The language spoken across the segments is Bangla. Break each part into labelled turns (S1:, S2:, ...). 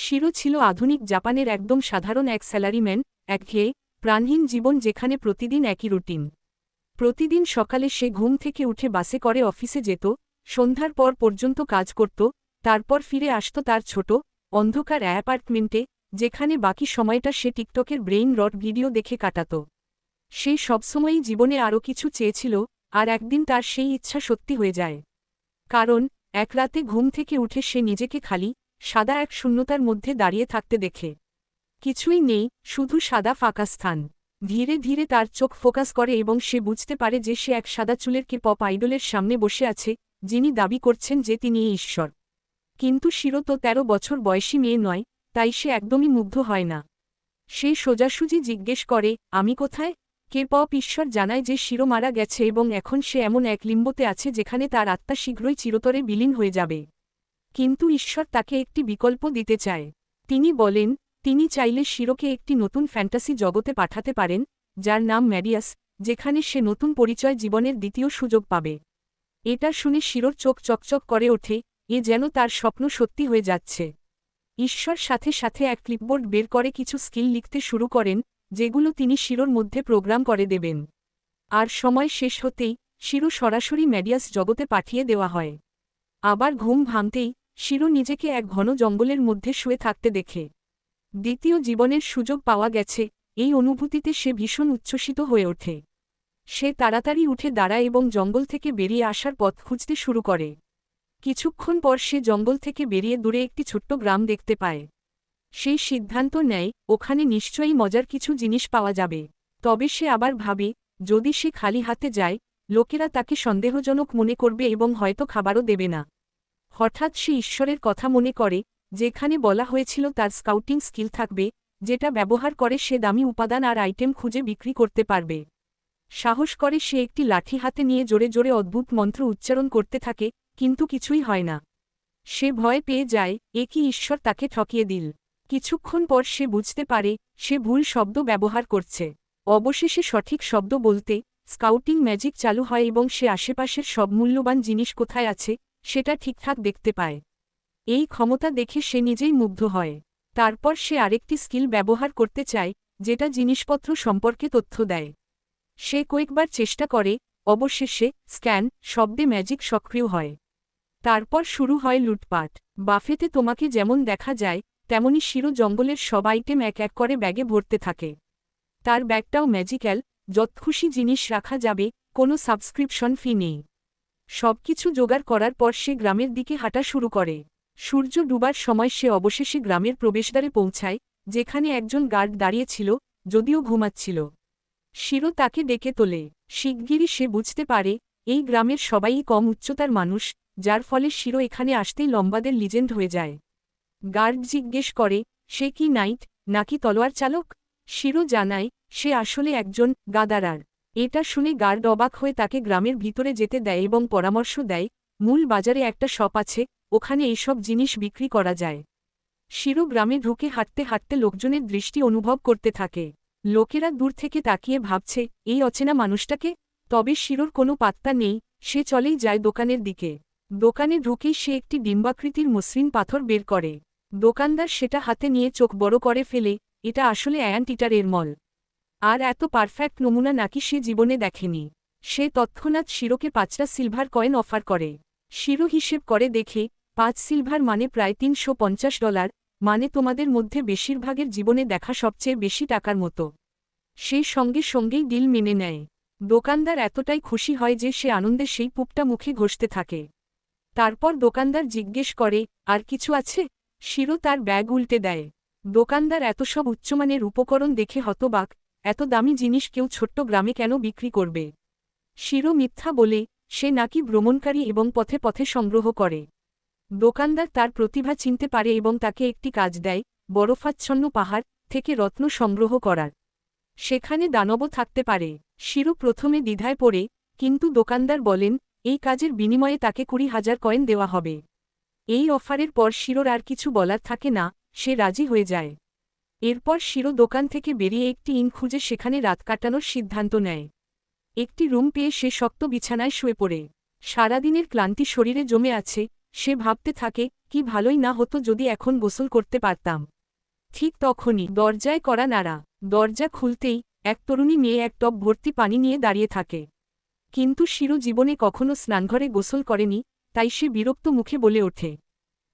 S1: শিরো ছিল আধুনিক জাপানের একদম সাধারণ এক স্যালারিম্যান, একঘেয়ে প্রাণহীন জীবন যেখানে প্রতিদিন একই রুটিন। প্রতিদিন সকালে সে ঘুম থেকে উঠে বাসে করে অফিসে যেত, সন্ধ্যার পর পর্যন্ত কাজ করত, তারপর ফিরে আসত তার ছোট অন্ধকার অ্যাপার্টমেন্টে, যেখানে বাকি সময়টা সে টিকটকের ব্রেইন রট ভিডিও দেখে কাটাত। সে সবসময়ই জীবনে আরও কিছু চেয়েছিল, আর একদিন তার সেই ইচ্ছা সত্যি হয়ে যায়। কারণ এক রাতে ঘুম থেকে উঠে সে নিজেকে খালি সাদা এক শূন্যতার মধ্যে দাঁড়িয়ে থাকতে দেখে। কিছুই নেই, শুধু সাদা ফাঁকা স্থান। ধীরে ধীরে তার চোখ ফোকাস করে এবং সে বুঝতে পারে যে সে এক সাদা চুলের পপ আইডলের সামনে বসে আছে, যিনি দাবি করছেন যে তিনি ঈশ্বর। কিন্তু শিরো তো ১৩ বছর বয়সী মেয়ে নয়, তাই সে একদমই মুগ্ধ হয় না। সে সোজাসুজি জিজ্ঞেস করে, আমি কোথায়? পপ ঈশ্বর জানায় যে শিরো মারা গেছে এবং এখন সে এমন এক লিম্বোতে আছে যেখানে তার আত্মা শীঘ্রই চিরতরে বিলীন হয়ে যাবে। কিন্তু ঈশ্বর তাকে একটি বিকল্প দিতে চায়। তিনি বলেন, তিনি চাইলে শিরোকে একটি নতুন ফ্যান্টাসি জগতে পাঠাতে পারেন, যার নাম ম্যাডিয়াস, যেখানে সে নতুন পরিচয় জীবনের দ্বিতীয় সুযোগ পাবে। এটা শুনে শিরোর চোখ চকচক করে ওঠে, এ যেন তার স্বপ্ন সত্যি হয়ে যাচ্ছে। ঈশ্বর সাথে সাথে এক ক্লিপবোর্ড বের করে কিছু স্কিল লিখতে শুরু করেন, যেগুলো তিনি শিরোর মধ্যে প্রোগ্রাম করে দেবেন। আর সময় শেষ হতেই শিরো সরাসরি ম্যাডিয়াস জগতে পাঠিয়ে দেওয়া হয়। আবার ঘুম ভাঙতেই শিরো নিজেকে এক ঘন জঙ্গলের মধ্যে শুয়ে থাকতে দেখে। দ্বিতীয় জীবনের সুযোগ পাওয়া গেছে, এই অনুভূতিতে সে ভীষণ উচ্ছ্বসিত হয়ে ওঠে। সে তাড়াতাড়ি উঠে দাঁড়ায় এবং জঙ্গল থেকে বেরিয়ে আসার পথ খুঁজতে শুরু করে। কিছুক্ষণ পর সে জঙ্গল থেকে বেরিয়ে দূরে একটি ছোট্ট গ্রাম দেখতে পায়। সেই সিদ্ধান্ত নেয়, ওখানে নিশ্চয়ই মজার কিছু জিনিস পাওয়া যাবে। তবে সে আবার ভাবে, যদি সে খালি হাতে যায়, লোকেরা তাকে সন্দেহজনক মনে করবে এবং হয়তো খাবারও দেবে না। হঠাৎ সে ঈশ্বরের কথা মনে করে, যেখানে বলা হয়েছিল তার স্কাউটিং স্কিল থাকবে, যেটা ব্যবহার করে সে দামি উপাদান আর আইটেম খুঁজে বিক্রি করতে পারবে। সাহস করে সে একটি লাঠি হাতে নিয়ে জোরে জোরে অদ্ভুত মন্ত্র উচ্চারণ করতে থাকে, কিন্তু কিছুই হয় না। সে ভয় পেয়ে যায়, এ কি ঈশ্বর তাকে ঠকিয়ে দিল। কিছুক্ষণ পর সে বুঝতে পারে, সে ভুল শব্দ ব্যবহার করছে। অবশেষে সঠিক শব্দ বলতে স্কাউটিং ম্যাজিক চালু হয় এবং সে আশেপাশের সব মূল্যবান জিনিস কোথায় আছে সেটা ঠিকঠাক দেখতে পায়। এই ক্ষমতা দেখে সে নিজেই মুগ্ধ হয়। তারপর সে আরেকটি স্কিল ব্যবহার করতে চায়, যেটা জিনিসপত্র সম্পর্কে তথ্য দেয়। সে কয়েকবার চেষ্টা করে, অবশেষে স্ক্যান শব্দে ম্যাজিক সক্রিয় হয়। তারপর শুরু হয় লুটপাট। বাফেতে তোমাকে যেমন দেখা যায়, তেমনি শিরো জঙ্গলের সব আইটেম এক এক করে ব্যাগে ভরতে থাকে। তার ব্যাগটাও ম্যাজিক্যাল, যত খুশি জিনিস রাখা যাবে, কোনো সাবস্ক্রিপশন ফি নেই। সবকিছু জোগাড় করার পর সে গ্রামের দিকে হাঁটা শুরু করে। সূর্য ডুবার সময় সে অবশেষে গ্রামের প্রবেশদ্বারে পৌঁছায়, যেখানে একজন গার্ড দাঁড়িয়ে ছিল, যদিও ঘুমাচ্ছিল। শিরো তাকে ডেকে তোলে। শিগগিরই সে বুঝতে পারে, এই গ্রামের সবাই কম উচ্চতার মানুষ, যার ফলে শিরো এখানে আসতেই লম্বাদের লিজেন্ড হয়ে যায়। গার্ড জিজ্ঞেস করে, সে কি নাইট নাকি তলোয়ার চালক? শিরো জানায়, সে আসলে একজন গাদারার। এটা শুনে গার্ড অবাক হয়ে তাকে গ্রামের ভিতরে যেতে দেয় এবং পরামর্শ দেয়, মূল বাজারে একটা শপ আছে, ওখানে এইসব জিনিস বিক্রি করা যায়। শিরো গ্রামে ঢুকে হাঁটতে হাঁটতে লোকজনের দৃষ্টি অনুভব করতে থাকে। লোকেরা দূর থেকে তাকিয়ে ভাবছে, এই অচেনা মানুষটাকে। তবে শিরোর কোনো পাত্তা নেই, সে চলেই যায় দোকানের দিকে। দোকানে ঢুকেই সে একটি ডিম্বাকৃতির মসৃণ পাথর বের করে। দোকানদার সেটা হাতে নিয়ে চোখ বড় করে ফেলে, এটা আসলে অ্যান্টিটারের মল। আর এত পারফেক্ট নমুনা নাকি সে জীবনে দেখেনি। সে তৎক্ষণাৎ শিরোকে ৫টা সিলভার কয়েন অফার করে। শিরো হিসেব করে দেখে, ৫ সিলভার মানে প্রায় $৩৫০, মানে তোমাদের মধ্যে বেশিরভাগের জীবনে দেখা সবচেয়ে বেশি টাকার মতো। সে সঙ্গে সঙ্গেই ডিল মেনে নেয়। দোকানদার এতটাই খুশি হয় যে সে আনন্দে সেই পুপটা মুখে ঘষতে থাকে। তারপর দোকানদার জিজ্ঞেস করে, আর কিছু আছে? শিরো তার ব্যাগ উল্টে দেয়। দোকানদার এত সব উচ্চমানের উপকরণ দেখে হতবাক, এত দামি জিনিস কেউ ছোট্ট গ্রামে কেন বিক্রি করবে? শিরো মিথ্যা বলে, সে নাকি ভ্রমণকারী এবং পথে পথে সংগ্রহ করে। দোকানদার তার প্রতিভা চিনতে পারে এবং তাকে একটি কাজ দেয়, বরফাচ্ছন্ন পাহাড় থেকে রত্ন সংগ্রহ করার। সেখানে দানবও থাকতে পারে। শিরো প্রথমে দ্বিধায় পড়ে, কিন্তু দোকানদার বলেন, এই কাজের বিনিময়ে তাকে ২০,০০০ কয়েন দেওয়া হবে। এই অফারের পর শিরোর আর কিছু বলার থাকে না, সে রাজি হয়ে যায়। এরপর শিরো দোকান থেকে বেরিয়ে একটি ইন খুঁজে সেখানে রাত কাটানোর সিদ্ধান্ত নেয়। একটি রুম পেয়ে সে শক্ত বিছানায় শুয়ে পড়ে। সারাদিনের ক্লান্তি শরীরে জমে আছে, সে ভাবতে থাকে, কি ভালোই না হতো যদি এখন গোসল করতে পারতাম। ঠিক তখনই দরজায় কড়া নাড়া। দরজা খুলতেই এক তরুণী মেয়ে এক টব ভর্তি পানি নিয়ে দাঁড়িয়ে থাকে। কিন্তু শিরো জীবনে কখনো স্নানঘরে গোসল করেনি, তাই সে বিরক্ত মুখে বলে ওঠে,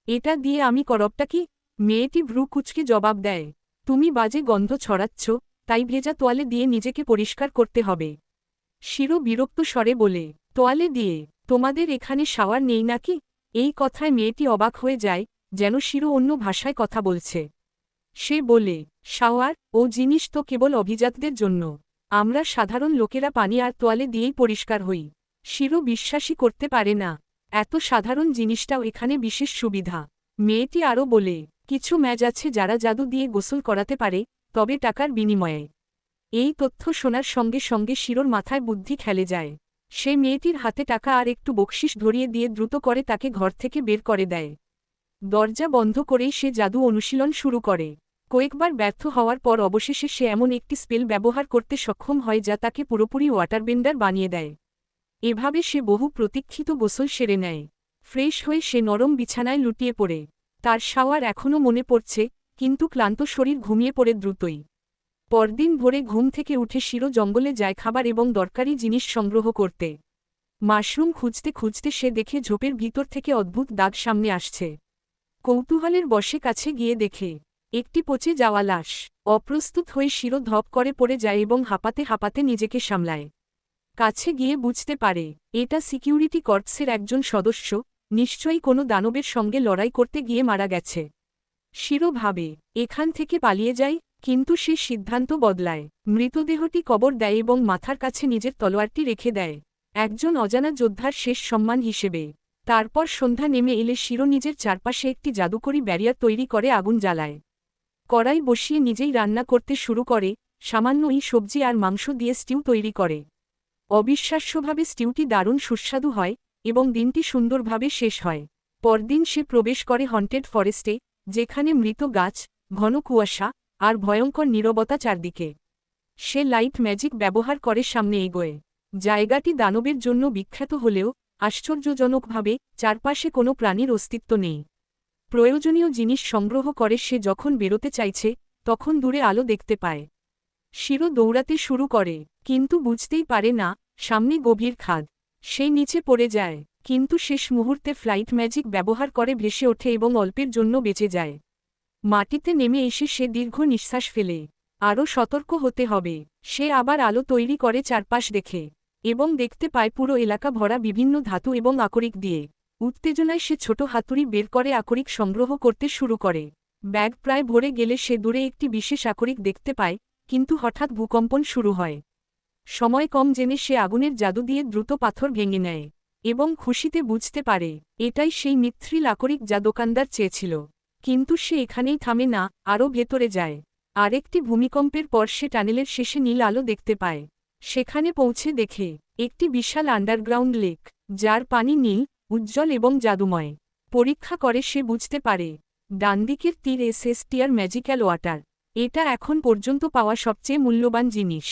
S1: এটা দিয়ে আমি করবটা কি? মেয়েটি ভ্রু কুঁচকে জবাব দেয়, তুমি বাজে গন্ধ ছড়াচ্ছ, তাই ভেজা তোয়ালে দিয়ে নিজেকে পরিষ্কার করতে হবে। শিরো বিরক্ত স্বরে বলে, তোয়ালে দিয়ে? তোমাদের এখানে শাওয়ার নেই নাকি? এই কথায় মেয়েটি অবাক হয়ে যায়, যেন শিরো অন্য ভাষায় কথা বলছে। সে বলে, শাওয়ার ও জিনিস তো কেবল অভিজাতদের জন্য। আমরা সাধারণ লোকেরা পানি আর তোয়ালে দিয়েই পরিষ্কার হই। শিরো বিশ্বাসই করতে পারে না, এত সাধারণ জিনিসটাও এখানে বিশেষ সুবিধা। মেয়েটি আরও বলে, কিছু ম্যাজ আছে যারা জাদু দিয়ে গোসল করাতে পারে, তবে টাকার বিনিময়ে। এই তথ্য শোনার সঙ্গে সঙ্গে শিরোর মাথায় বুদ্ধি খেলে যায়। সে মেয়েটির হাতে টাকা আর একটু বকশিশ ধরিয়ে দিয়ে দ্রুত করে তাকে ঘর থেকে বের করে দেয়। দরজা বন্ধ করেই সে জাদু অনুশীলন শুরু করে। কয়েকবার ব্যর্থ হওয়ার পর অবশেষে সে এমন একটি স্পেল ব্যবহার করতে সক্ষম হয় যা তাকে পুরোপুরি ওয়াটারবেন্ডার বানিয়ে দেয়। এভাবে সে বহু প্রতীক্ষিত গোসল সেরে নেয়। ফ্রেশ হয়ে সে নরম বিছানায় লুটিয়ে পড়ে। তার শাওয়ার এখনও মনে পড়ছে, কিন্তু ক্লান্ত শরীর ঘুমিয়ে পড়ে দ্রুতই। পরদিন ভোরে ঘুম থেকে উঠে শিরো জঙ্গলে যায় খাবার এবং দরকারি জিনিস সংগ্রহ করতে। মাশরুম খুঁজতে খুঁজতে সে দেখে ঝোপের ভিতর থেকে অদ্ভুত দাগ সামনে আসছে। কৌতূহলের বশে কাছে গিয়ে দেখে একটি পচে যাওয়া লাশ। অপ্রস্তুত হয়ে শিরো ধপ করে পড়ে যায় এবং হাঁপাতে হাঁপাতে নিজেকে সামলায়। কাছে গিয়ে বুঝতে পারে, এটা সিকিউরিটি কর্পসের একজন সদস্য, নিশ্চয়ই কোনো দানবের সঙ্গে লড়াই করতে গিয়ে মারা গেছে। শিরো ভাবে, এখান থেকে পালিয়ে যায়, কিন্তু সে সিদ্ধান্ত বদলায়। মৃতদেহটি কবর দেয় এবং মাথার কাছে নিজের তলোয়ারটি রেখে দেয়, একজন অজানা যোদ্ধার শেষ সম্মান হিসেবে। তারপর সন্ধ্যা নেমে এলে শিরো নিজের চারপাশে একটি জাদুকরী ব্যারিয়ার তৈরি করে আগুন জ্বালায়। কড়াই বসিয়ে নিজেই রান্না করতে শুরু করে, সামান্য সবজি আর মাংস দিয়ে স্টিউ তৈরি করে। অবিশ্বাস্যভাবে স্টিউটি দারুণ সুস্বাদু হয় এবং দিনটি সুন্দরভাবে শেষ হয়। পরদিন সে প্রবেশ করে হন্টেড ফরেস্টে, যেখানে মৃত গাছ, ঘন কুয়াশা আর ভয়ঙ্কর নীরবতা চারদিকে। সে লাইট ম্যাজিক ব্যবহার করে সামনে এগোয়। জায়গাটি দানবের জন্য বিখ্যাত হলেও আশ্চর্যজনকভাবে চারপাশে কোনো প্রাণীর অস্তিত্ব নেই। প্রয়োজনীয় জিনিস সংগ্রহ করে সে যখন বেরোতে চাইছে, তখন দূরে আলো দেখতে পায়। শিরো দৌড়াতে শুরু করে, কিন্তু বুঝতেই পারে না সামনে গভীর খাদ। সে নিচে পড়ে যায়, কিন্তু শেষ মুহূর্তে ফ্লাইট ম্যাজিক ব্যবহার করে ভেসে ওঠে এবং অল্পের জন্য বেঁচে যায়। মাটিতে নেমে এসে সে দীর্ঘ নিঃশ্বাস ফেলে। আরও সতর্ক হতে হবে। সে আবার আলো তৈরি করে চারপাশ দেখে, এবং দেখতে পায় পুরো এলাকা ভরা বিভিন্ন ধাতু এবং আকরিক দিয়ে। উত্তেজনায় সে ছোট হাতুড়ি বের করে আকরিক সংগ্রহ করতে শুরু করে। ব্যাগ প্রায় ভরে গেলে সে দূরে একটি বিশেষ আকরিক দেখতে পায়, কিন্তু হঠাৎ ভূকম্পন শুরু হয়। সময় কম জেনে সে আগুনের জাদু দিয়ে দ্রুত পাথর ভেঙে নেয়, এবং খুশিতে বুঝতে পারে এটাই সেই মিথ্রিল আকরিক যা দোকানদার চেয়েছিল। কিন্তু সে এখানেই থামে না, আরও ভেতরে যায়। আরেকটি ভূমিকম্পের পর সে টানেলের শেষে নীল আলো দেখতে পায়। সেখানে পৌঁছে দেখে একটি বিশাল আন্ডারগ্রাউন্ড লেক, যার পানি নীল, উজ্জ্বল এবং জাদুময়। পরীক্ষা করে সে বুঝতে পারে ডানদিকের তীর এসএসটিআর ম্যাজিক্যাল ওয়াটার। এটা এখন পর্যন্ত পাওয়া সবচেয়ে মূল্যবান জিনিস।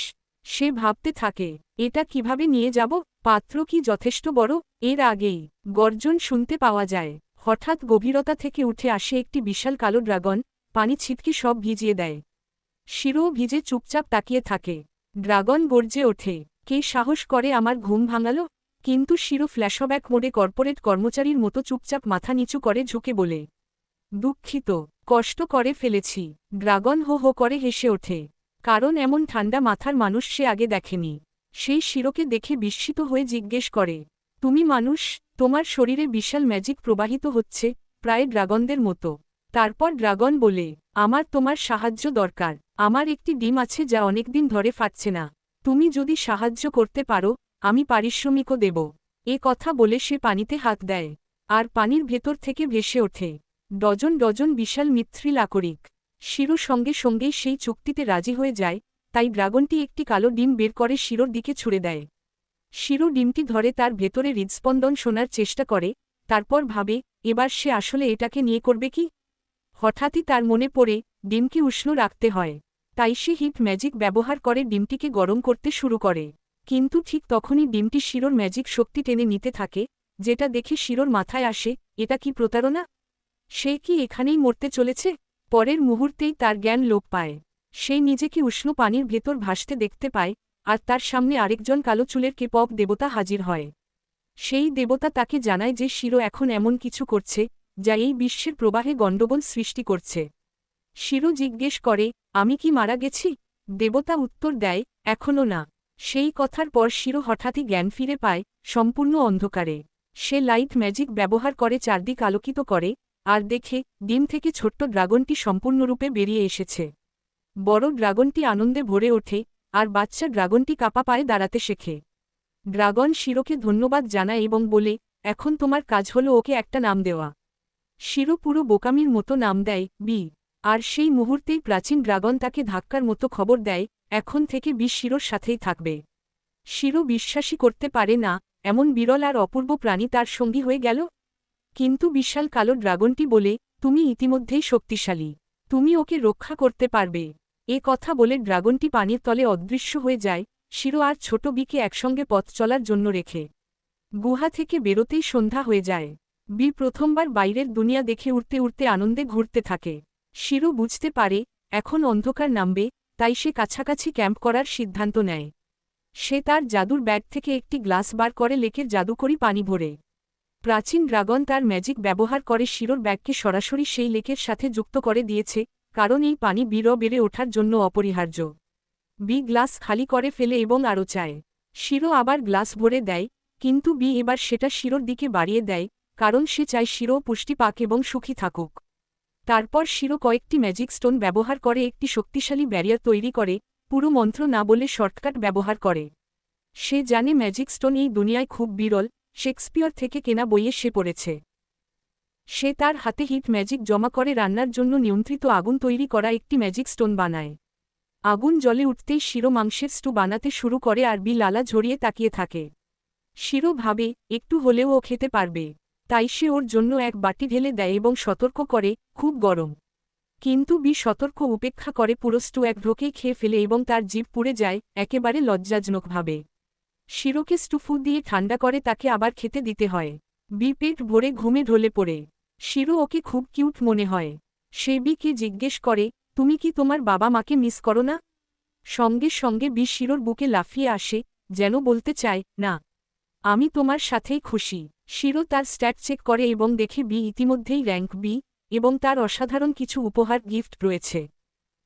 S1: সে ভাবতে থাকে, এটা কিভাবে নিয়ে যাব? পাত্র কি যথেষ্ট বড়? এর আগেই গর্জন শুনতে পাওয়া যায়। হঠাৎ গভীরতা থেকে উঠে আসে একটি বিশাল কালো ড্রাগন, পানি ছিটকে সব ভিজিয়ে দেয়। শিরো ভিজে চুপচাপ তাকিয়ে থাকে। ড্রাগন গর্জে ওঠে, কে সাহস করে আমার ঘুম ভাঙালো? কিন্তু শিরো ফ্ল্যাশব্যাক মোডে কর্পোরেট কর্মচারীর মতো চুপচাপ মাথা নিচু করে ঝুঁকে বলে, দুঃখিত, কষ্ট করে ফেলেছি। ড্রাগন হো হো করে হেসে ওঠে, কারণ এমন ঠান্ডা মাথার মানুষ সে আগে দেখেনি। সেই শিরোকে দেখে বিস্মিত হয়ে জিজ্ঞেস করে, তুমি মানুষ? তোমার শরীরে বিশাল ম্যাজিক প্রবাহিত হচ্ছে, প্রায় ড্রাগনদের মতো। তারপর ড্রাগন বলে, আমার তোমার সাহায্য দরকার। আমার একটি ডিম আছে যা অনেকদিন ধরে ফাটছে না। তুমি যদি সাহায্য করতে পারো, আমি পারিশ্রমিকও দেব। এ কথা বলে সে পানিতে হাত দেয়, আর পানির ভেতর থেকে ভেসে ওঠে ডজন ডজন বিশাল মিথ্রিল আকরিক। শিরো সঙ্গে সঙ্গেই সেই চুক্তিতে রাজি হয়ে যায়, তাই ড্রাগনটি একটি কালো ডিম বের করে শিরোর দিকে ছুড়ে দেয়। শিরো ডিমটি ধরে তার ভেতরে হৃদস্পন্দন শোনার চেষ্টা করে, তারপর ভাবে এবার সে আসলে এটাকে নিয়ে করবে কি। হঠাৎই তার মনে পড়ে ডিমকে উষ্ণ রাখতে হয়, তাই সে হিট ম্যাজিক ব্যবহার করে ডিমটিকে গরম করতে শুরু করে। কিন্তু ঠিক তখনই ডিমটি শিরোর ম্যাজিক শক্তি টেনে নিতে থাকে, যেটা দেখে শিরোর মাথায় আসে, এটা কি প্রতারণা? সে কি এখানেই মরতে চলেছে? পরের মুহূর্তেই তার জ্ঞান লোপ পায়। সে নিজেকে উষ্ণ পানির ভেতর ভাসতে দেখতে পায়, আর তার সামনে আরেকজন কালো চুলের কেপপ দেবতা হাজির হয়। সেই দেবতা তাকে জানায় যে শিরো এখন এমন কিছু করছে যা এই বিশ্বের প্রবাহে গণ্ডগোল সৃষ্টি করছে। শিরো জিজ্ঞেস করে, আমি কি মারা গেছি? দেবতা উত্তর দেয়, এখনও না। সেই কথার পর শিরো হঠাৎই জ্ঞান ফিরে পায়, সম্পূর্ণ অন্ধকারে। সে লাইট ম্যাজিক ব্যবহার করে চারদিক আলোকিত করে, আর দেখে ডিম থেকে ছোট্ট ড্রাগনটি সম্পূর্ণরূপে বেরিয়ে এসেছে। বড় ড্রাগনটি আনন্দে ভরে ওঠে, আর বাচ্চা ড্রাগনটি কাপা পায়ে দাঁড়াতে শেখে। ড্রাগন শিরোকে ধন্যবাদ জানায় এবং বলে, এখন তোমার কাজ হলো ওকে একটা নাম দেওয়া। শিরো পুরো বোকামির মতো নাম দেয়, বি। আর সেই মুহূর্তেই প্রাচীন ড্রাগন তাকে ধাক্কার মতো খবর দেয়, এখন থেকে বি শিরোর সাথেই থাকবে। শিরো বিশ্বাসই করতে পারে না, এমন বিরল আর অপূর্ব প্রাণী তার সঙ্গী হয়ে গেল। কিন্তু বিশাল কালো ড্রাগনটি বলে, তুমি ইতিমধ্যেই শক্তিশালী, তুমি ওকে রক্ষা করতে পারবে। এ কথা বলে ড্রাগনটি পানির তলে অদৃশ্য হয়ে যায়, শিরো আর ছোট বিকে একসঙ্গে পথ চলার জন্য রেখে। গুহা থেকে বেরোতেই সন্ধ্যা হয়ে যায়। বি প্রথমবার বাইরের দুনিয়া দেখে উড়তে উড়তে আনন্দে ঘুরতে থাকে। শিরো বুঝতে পারে, এখন অন্ধকার নামবে, তাই সে কাছাকাছি ক্যাম্প করার সিদ্ধান্ত নেয়। সে তার জাদুর ব্যাগ থেকে একটি গ্লাস বার করে লেকের জাদুকরি পানি ভরে। প্রাচীন ড্রাগন তার ম্যাজিক ব্যবহার করে শিরোর ব্যাগকে সরাসরি সেই লেকের সাথে যুক্ত করে দিয়েছে, কারণ এই পানি বেড়ে ওঠার জন্য অপরিহার্য। বি গ্লাস খালি করে ফেলে এবং আরও চায়। শিরো আবার গ্লাস ভরে দেয়, কিন্তু বি এবার সেটা শিরোর দিকে বাড়িয়ে দেয়, কারণ সে চায় শিরো পুষ্টি পাক এবং সুখী থাকুক। তারপর শিরো কয়েকটি ম্যাজিক স্টোন ব্যবহার করে একটি শক্তিশালী ব্যারিয়ার তৈরি করে, পুরো মন্ত্র না বলে শর্টকাট ব্যবহার করে। সে জানে ম্যাজিক স্টোন এই দুনিয়ায় খুব বিরল, শেক্সপিয়র থেকে কেনা বইয়ে সে পড়েছে। সে তার হাতে হিট ম্যাজিক জমা করে রান্নার জন্য নিয়ন্ত্রিত আগুন তৈরি করা একটি ম্যাজিক স্টোন বানায়। আগুন জ্বলে উঠতেই শিরো মাংসের স্টু বানাতে শুরু করে আর বি লালা ঝরিয়ে তাকিয়ে থাকে। শিরো ভাবে, একটু হলেও ও খেতে পারবে, তাই সে ওর জন্য এক বাটি ঢেলে দেয় এবং সতর্ক করে, খুব গরম। কিন্তু বি সতর্ক উপেক্ষা করে পুরো স্টু এক ঢোকেই খেয়ে ফেলে এবং তার জিভ পুড়ে যায়, একেবারে লজ্জাজনকভাবে। শিরোকে স্টু ফু দিয়ে ঠান্ডা করে তাকে আবার খেতে দিতে হয়। বি পেট ভরে ঘুমে ঢলে পড়ে। শিরো ওকে খুব কিউট মনে হয়। সে বিকে জিজ্ঞেস করে, তুমি কি তোমার বাবা মাকে মিস করো না? সঙ্গে সঙ্গে বি শিরোর বুকে লাফিয়ে আসে, যেন বলতে চায়, না, আমি তোমার সাথেই খুশি। শিরো তার স্ট্যাট চেক করে এবং দেখে বি ইতিমধ্যেই র্যাঙ্ক বি, এবং তার অসাধারণ কিছু উপহার গিফট রয়েছে।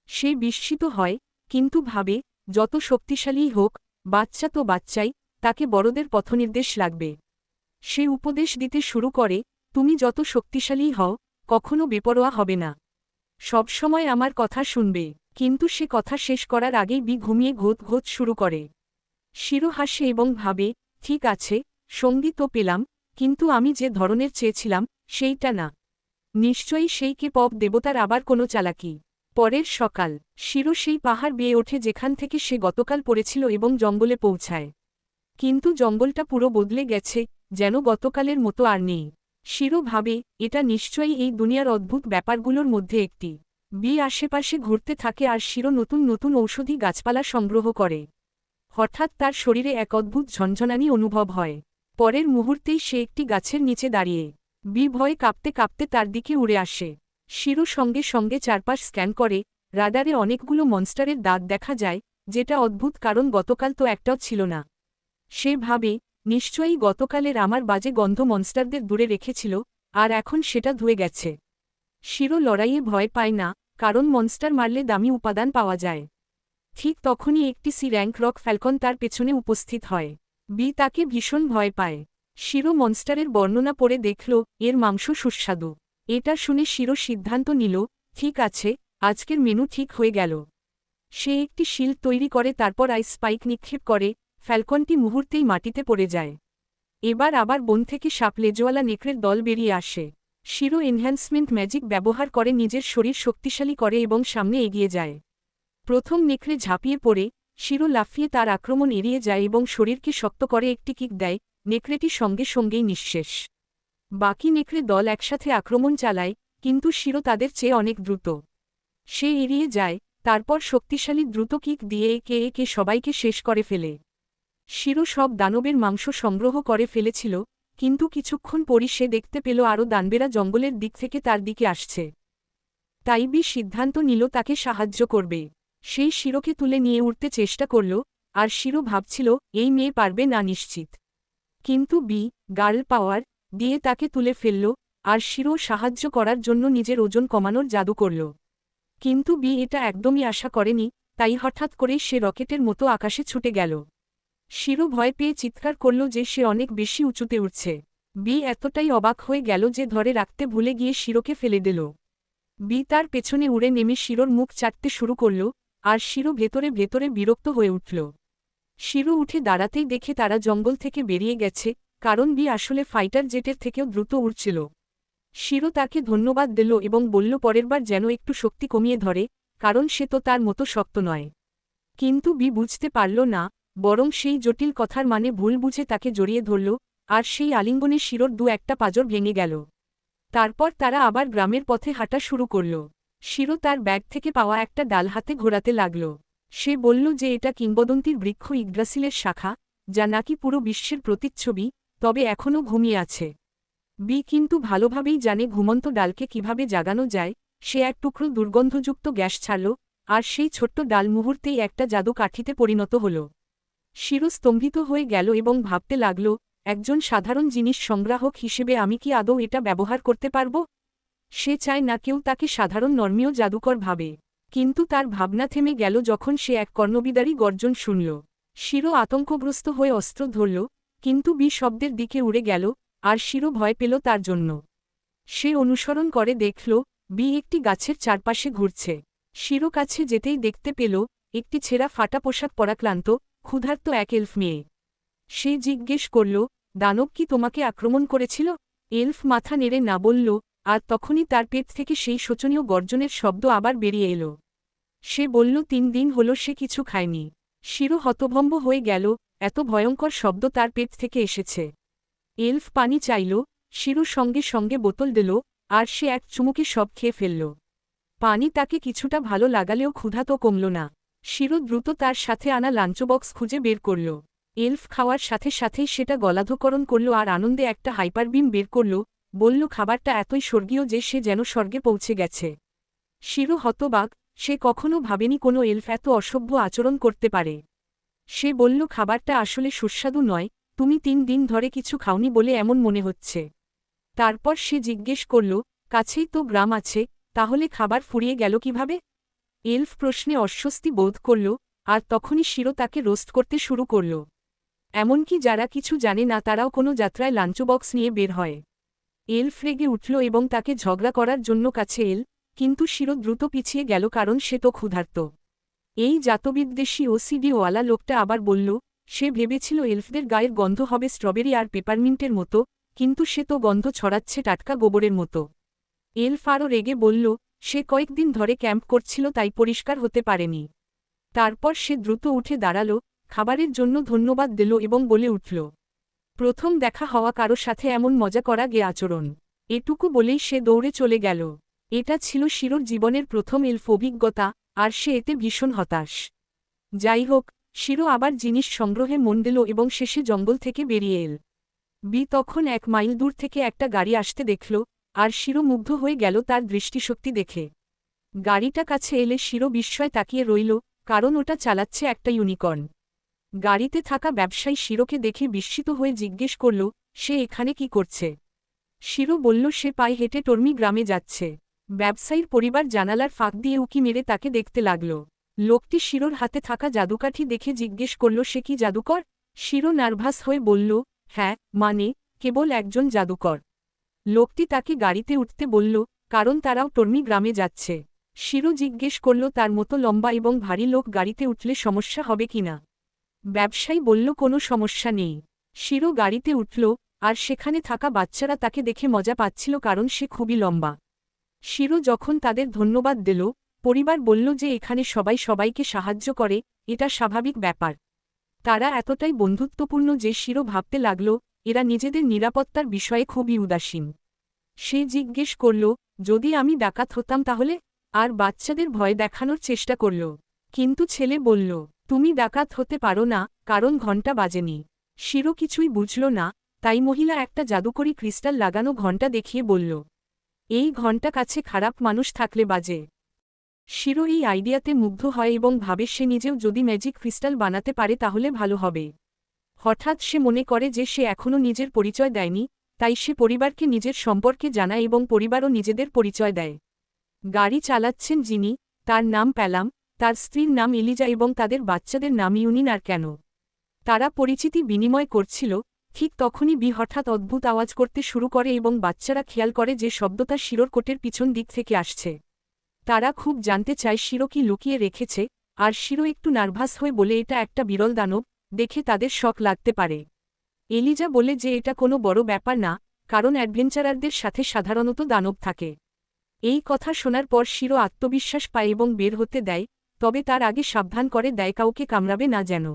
S1: সে বিস্মিত হয়, কিন্তু ভাবে, যত শক্তিশালীই হোক, বাচ্চা তো বাচ্চাই, তাকে বড়দের পথনির্দেশ লাগবে। সে উপদেশ দিতে শুরু করে, তুমি যত শক্তিশালী হও, কখনো বেপরোয়া হবে না, সবসময় আমার কথা শুনবে। কিন্তু সে কথা শেষ করার আগেই বি ঘুমিয়ে ঘোত ঘোত শুরু করে। শিরো হাসে এবং ভাবে, ঠিক আছে, সঙ্গী তো পেলাম, কিন্তু আমি যে ধরনের চেয়েছিলাম, সেইটা না। নিশ্চয়ই সেই কে পপ দেবতার আবার কোনো চালাকি। পরের সকাল, শিরো সেই পাহাড় বেয়ে ওঠে যেখান থেকে সে গতকাল পড়েছিল এবং জঙ্গলে পৌঁছায়। কিন্তু জঙ্গলটা পুরো বদলে গেছে, যেন গতকালের মতো আর নেই। শিরো ভাবে, এটা নিশ্চয়ই এই দুনিয়ার অদ্ভুত ব্যাপারগুলোর মধ্যে একটি। বি আশেপাশে ঘুরতে থাকে আর শিরো নতুন নতুন ঔষধি গাছপালা সংগ্রহ করে। হঠাৎ তার শরীরে এক অদ্ভুত ঝনঝনানি অনুভব হয়। পরের মুহূর্তেই সে একটি গাছের নিচে দাঁড়িয়ে। বি ভয়ে কাঁপতে কাঁপতে তার দিকে উড়ে আসে। শিরো সঙ্গে সঙ্গে চারপাশ স্ক্যান করে, রাডারে অনেকগুলো মনস্টারের দাঁত দেখা যায়, যেটা অদ্ভুত কারণ গতকাল তো একটাও ছিল না। সে ভাবে, নিশ্চয়ই গতকালের আমার বাজে গন্ধ মনস্টারদের দূরে রেখেছিল, আর এখন সেটা ধুয়ে গেছে। শিরো লড়াইয়ে ভয় পায় না, কারণ মনস্টার মারলে দামি উপাদান পাওয়া যায়। ঠিক তখনই একটি সি র্যাঙ্ক রক ফ্যালকন তার পেছনে উপস্থিত হয়। বি তাকে ভীষণ ভয় পায়। শিরো মনস্টারের বর্ণনা পড়ে দেখল, এর মাংস সুস্বাদু। এটা শুনে শিরো সিদ্ধান্ত নিল, ঠিক আছে, আজকের মেনু ঠিক হয়ে গেল। সে একটি শিল্ড তৈরি করে তারপর আইস স্পাইক নিক্ষেপ করে, ফ্যালকনটি মুহূর্তেই মাটিতে পড়ে যায়। এবার আবার বন থেকে সাপ লেজওয়ালা নেকড়ের দল বেরিয়ে আসে। শিরো এনহ্যান্সমেন্ট ম্যাজিক ব্যবহার করে নিজের শরীর শক্তিশালী করে এবং সামনে এগিয়ে যায়। প্রথম নেকড়ে ঝাঁপিয়ে পড়ে, শিরো লাফিয়ে তার আক্রমণ এড়িয়ে যায় এবং শরীরকে শক্ত করে একটি কিক দেয়, নেকড়েটি সঙ্গে সঙ্গেই নিঃশেষ। বাকি নেকড়ে দল একসাথে আক্রমণ চালায়, কিন্তু শিরো তাদের চেয়ে অনেক দ্রুত। সে এড়িয়ে যায়, তারপর শক্তিশালী দ্রুত কিক দিয়ে একে একে সবাইকে শেষ করে ফেলে। শিরো সব দানবের মাংস সংগ্রহ করে ফেলেছিল, কিন্তু কিছুক্ষণ পরই সে দেখতে পেল আরও দানবেরা জঙ্গলের দিক থেকে তার দিকে আসছে। তাই বি সিদ্ধান্ত নিল তাকে সাহায্য করবে। সেই শিরোকে তুলে নিয়ে উঠতে চেষ্টা করল, আর শিরো ভাবছিল এই মেয়ে পারবে না নিশ্চিত। কিন্তু বি গার্ল পাওয়ার দিয়ে তাকে তুলে ফেলল, আর শিরো সাহায্য করার জন্য নিজের ওজন কমানোর জাদু করল। কিন্তু বি এটা একদমই আশা করেনি, তাই হঠাৎ করেই সে রকেটের মতো আকাশে ছুটে গেল। শিরো ভয় পেয়ে চিৎকার করল যে সে অনেক বেশি উঁচুতে উঠছে। বি এতটাই অবাক হয়ে গেল যে ধরে রাখতে ভুলে গিয়ে শিরোকে ফেলে দিল। বি তার পেছনে উড়ে নেমে শিরোর মুখ চাটতে শুরু করল, আর শিরো ভেতরে ভেতরে বিরক্ত হয়ে উঠল। শিরো উঠে দাঁড়াতেই দেখে তারা জঙ্গল থেকে বেরিয়ে গেছে, কারণ বি আসলে ফাইটার জেটের থেকেও দ্রুত উড়ছিল। শিরো তাকে ধন্যবাদ দিল এবং বলল পরেরবার যেন একটু শক্তি কমিয়ে ধরে, কারণ সে তো তার মতো শক্ত নয়। কিন্তু বি বুঝতে পারল না, বরং সেই জটিল কথার মানে ভুল বুঝে তাকে জড়িয়ে ধরল, আর সেই আলিঙ্গনে শিরোর একটা পাঁজর ভেঙে গেল। তারপর তারা আবার গ্রামের পথে হাঁটা শুরু করল। শিরো তার ব্যাগ থেকে পাওয়া একটা ডাল হাতে ঘোরাতে লাগল। সে বলল যে এটা কিংবদন্তির বৃক্ষ ইগড্রাসিলের শাখা, যা নাকি পুরো বিশ্বের প্রতিচ্ছবি, তবে এখনও ঘুমিয়ে আছে। বি কিন্তু ভালোভাবেই জানে ঘুমন্ত ডালকে কিভাবে জাগানো যায়। সে এক টুকরো দুর্গন্ধযুক্ত গ্যাস ছাড়ল, আর সেই ছোট্ট ডাল মুহূর্তেই একটা জাদু কাঠিতে পরিণত হল। শিরো স্তম্ভিত হয়ে গেল এবং ভাবতে লাগল, একজন সাধারণ জিনিস সংগ্রাহক হিসেবে আমি কি আদৌ এটা ব্যবহার করতে পারব? সে চায় না কেউ তাকে সাধারণ নর্মীয় জাদুকর ভাবে। কিন্তু তার ভাবনা থেমে গেল যখন সে এক কর্ণবিদারী গর্জন শুনল। শিরো আতঙ্কগ্রস্ত হয়ে অস্ত্র ধরল, কিন্তু বি শব্দের দিকে উড়ে গেল, আর শিরো ভয় পেল তার জন্য। সে অনুসরণ করে দেখল বি একটি গাছের চারপাশে ঘুরছে। শিরো কাছে যেতেই দেখতে পেল একটি ছেঁড়া ফাটা পোশাক পরা ক্লান্ত, ক্ষুধার্ত এক এলফ মেয়ে। সে জিজ্ঞেস করল, দানব কি তোমাকে আক্রমণ করেছিল? এলফ মাথা নেড়ে না বলল, আর তখনই তার পেট থেকে সেই শোচনীয় গর্জনের শব্দ আবার বেরিয়ে এলো। সে বলল 3 দিন হলো সে কিছু খায়নি। শিরো হতভম্ব হয়ে গেল, এত ভয়ঙ্কর শব্দ তার পেট থেকে এসেছে। এলফ পানি চাইল, শিরো সঙ্গে সঙ্গে বোতল দিল, আর সে এক চুমুকে সব খেয়ে ফেলল। পানি তাকে কিছুটা ভালো লাগালেও ক্ষুধা তো কমল না। শিরো দ্রুত তার সাথে আনা লাঞ্চবক্স খুঁজে বের করল। এলফ খাওয়ার সাথে সাথেই সেটা গলাধঃকরণ করল আর আনন্দে একটা হাইপারবিম বের করল, বলল খাবারটা এতই স্বর্গীয় যে সে যেন স্বর্গে পৌঁছে গেছে। শিরো হতবাক, সে কখনো ভাবেনি কোনো এলফ এত অসভ্য আচরণ করতে পারে। সে বলল খাবারটা আসলে সুস্বাদু নয়, তুমি 3 দিন ধরে কিছু খাওনি বলে এমন মনে হচ্ছে। তারপর সে জিজ্ঞেস করল, কাছেই তো গ্রাম আছে, তাহলে খাবার ফুরিয়ে গেল কিভাবে? এলফ প্রশ্নে অস্বস্তি বোধ করল, আর তখনই শিরো তাকে রোস্ট করতে শুরু করল। এমনকি যারা কিছু জানে না তারাও কোনো যাত্রায় লাঞ্চবক্স নিয়ে বের হয়। এলফ রেগে উঠল এবং তাকে ঝগড়া করার জন্য কাছে কিন্তু শিরো দ্রুত পিছিয়ে গেল কারণ সে তো ক্ষুধার্ত। এই জাতবিদ্বেষী ওয়ালা লোকটা আবার বলল, সে ভেবেছিল এলফদের গায়ের গন্ধ হবে স্ট্রবেরি আর পেপারমিন্টের মতো, কিন্তু সে তো গন্ধ ছড়াচ্ছে টাটকা গোবরের মতো। এলফ আরও রেগে বলল, সে কয়েকদিন ধরে ক্যাম্প করছিল তাই পরিষ্কার হতে পারেনি। তারপর সে দ্রুত উঠে দাঁড়াল, খাবারের জন্য ধন্যবাদ দিল এবং বলে উঠল, প্রথম দেখা হওয়া কারো সাথে এমন মজা করা গে আচরণ। এটুকু বলেই সে দৌড়ে চলে গেল। এটা ছিল শিরোর জীবনের প্রথম এলফ অভিজ্ঞতা, আর সে এতে ভীষণ হতাশ। যাই হোক, শিরো আবার জিনিস সংগ্রহে মন দিল এবং শেষে জঙ্গল থেকে বেরিয়ে এল। বি তখন 1 মাইল দূর থেকে একটা গাড়ি আসতে দেখল, আর শিরো মুগ্ধ হয়ে গেল তার দৃষ্টিশক্তি দেখে। গাড়িটা কাছে এলে শিরো বিস্ময়ে তাকিয়ে রইল, কারণ ওটা চালাচ্ছে একটা ইউনিকর্ন। গাড়িতে থাকা ব্যবসায়ী শিরোকে দেখে বিস্মিত হয়ে জিজ্ঞেস করল, সে এখানে কি করছে? শিরো বলল সে পায়ে হেঁটে টর্মি গ্রামে যাচ্ছে। ব্যবসায়ীর পরিবার জানালার ফাঁক দিয়ে উকি মেরে তাকে দেখতে লাগল। লোকটি শিরোর হাতে থাকা জাদুকাঠি দেখে জিজ্ঞেস করল সে কি জাদুকর? শিরো নার্ভাস হয়ে বলল, হ্যাঁ, মানে, কেবল একজন জাদুকর। লোকটি তাকে গাড়িতে উঠতে বলল, কারণ তারাও টর্মি গ্রামে যাচ্ছে। শিরো জিজ্ঞেস করল তার মতো লম্বা এবং ভারী লোক গাড়িতে উঠলে সমস্যা হবে কিনা। ব্যবসায়ী বলল কোনো সমস্যা নেই। শিরো গাড়িতে উঠল, আর সেখানে থাকা বাচ্চারা তাকে দেখে মজা পাচ্ছিল কারণ সে খুবই লম্বা। শিরো যখন তাদের ধন্যবাদ দিল, পরিবার বলল যে এখানে সবাই সবাইকে সাহায্য করে, এটা স্বাভাবিক ব্যাপার। তারা এতটাই বন্ধুত্বপূর্ণ যে শিরো ভাবতে লাগল, এরা নিজেদের নিরাপত্তার বিষয়ে খুবই উদাসীন। সে জিজ্ঞেস করল, যদি আমি ডাকাত হতাম তাহলে? আর বাচ্চাদের ভয় দেখানোর চেষ্টা করল। কিন্তু ছেলে বলল, তুমি ডাকাত হতে পারো না, কারণ ঘণ্টা বাজেনি। শিরো কিছুই বুঝল না, তাই মহিলা একটা জাদুকরি ক্রিস্টাল লাগানো ঘণ্টা দেখিয়ে বলল, এই ঘণ্টা কাছে খারাপ মানুষ থাকলে বাজে। শিরো এই আইডিয়াতে মুগ্ধ হয় এবং ভাবে সে নিজেও যদি ম্যাজিক ক্রিস্টাল বানাতে পারে তাহলে ভালো হবে। হঠাৎ সে মনে করে যে সে এখনও নিজের পরিচয় দেয়নি, তাই সে পরিবারকে নিজের সম্পর্কে জানায় এবং পরিবারও নিজেদের পরিচয় দেয়। গাড়ি চালাচ্ছেন যিনি, তার নাম প্যালাম, তার স্ত্রীর নাম এলিজা এবং তাদের বাচ্চাদের নাম ইউনিন আর কেন। তারা পরিচিতি বিনিময় করছিল, ঠিক তখনই হঠাৎ অদ্ভুত আওয়াজ করতে শুরু করে এবং বাচ্চারা খেয়াল করে যে শব্দটা শিরোর কোটের পিছন দিক থেকে আসছে। তারা খুব জানতে চায় শিরো কি লুকিয়ে রেখেছে, আর শিরো একটু নার্ভাস হয়ে বলে এটা একটা বিরল দানব, দেখে তাদের শক লাগতে পারে। এলিজা বলে যে এটা কোনো বড় ব্যাপার না, কারণ অ্যাডভেঞ্চারারদের সাথে সাধারণত দানব থাকে। এই কথা শোনার পর শিরো আত্মবিশ্বাস পায় এবং বের হতে দেয়, তবে তার আগে সাবধান করে দেয় কাউকে কামড়াবে না যেন।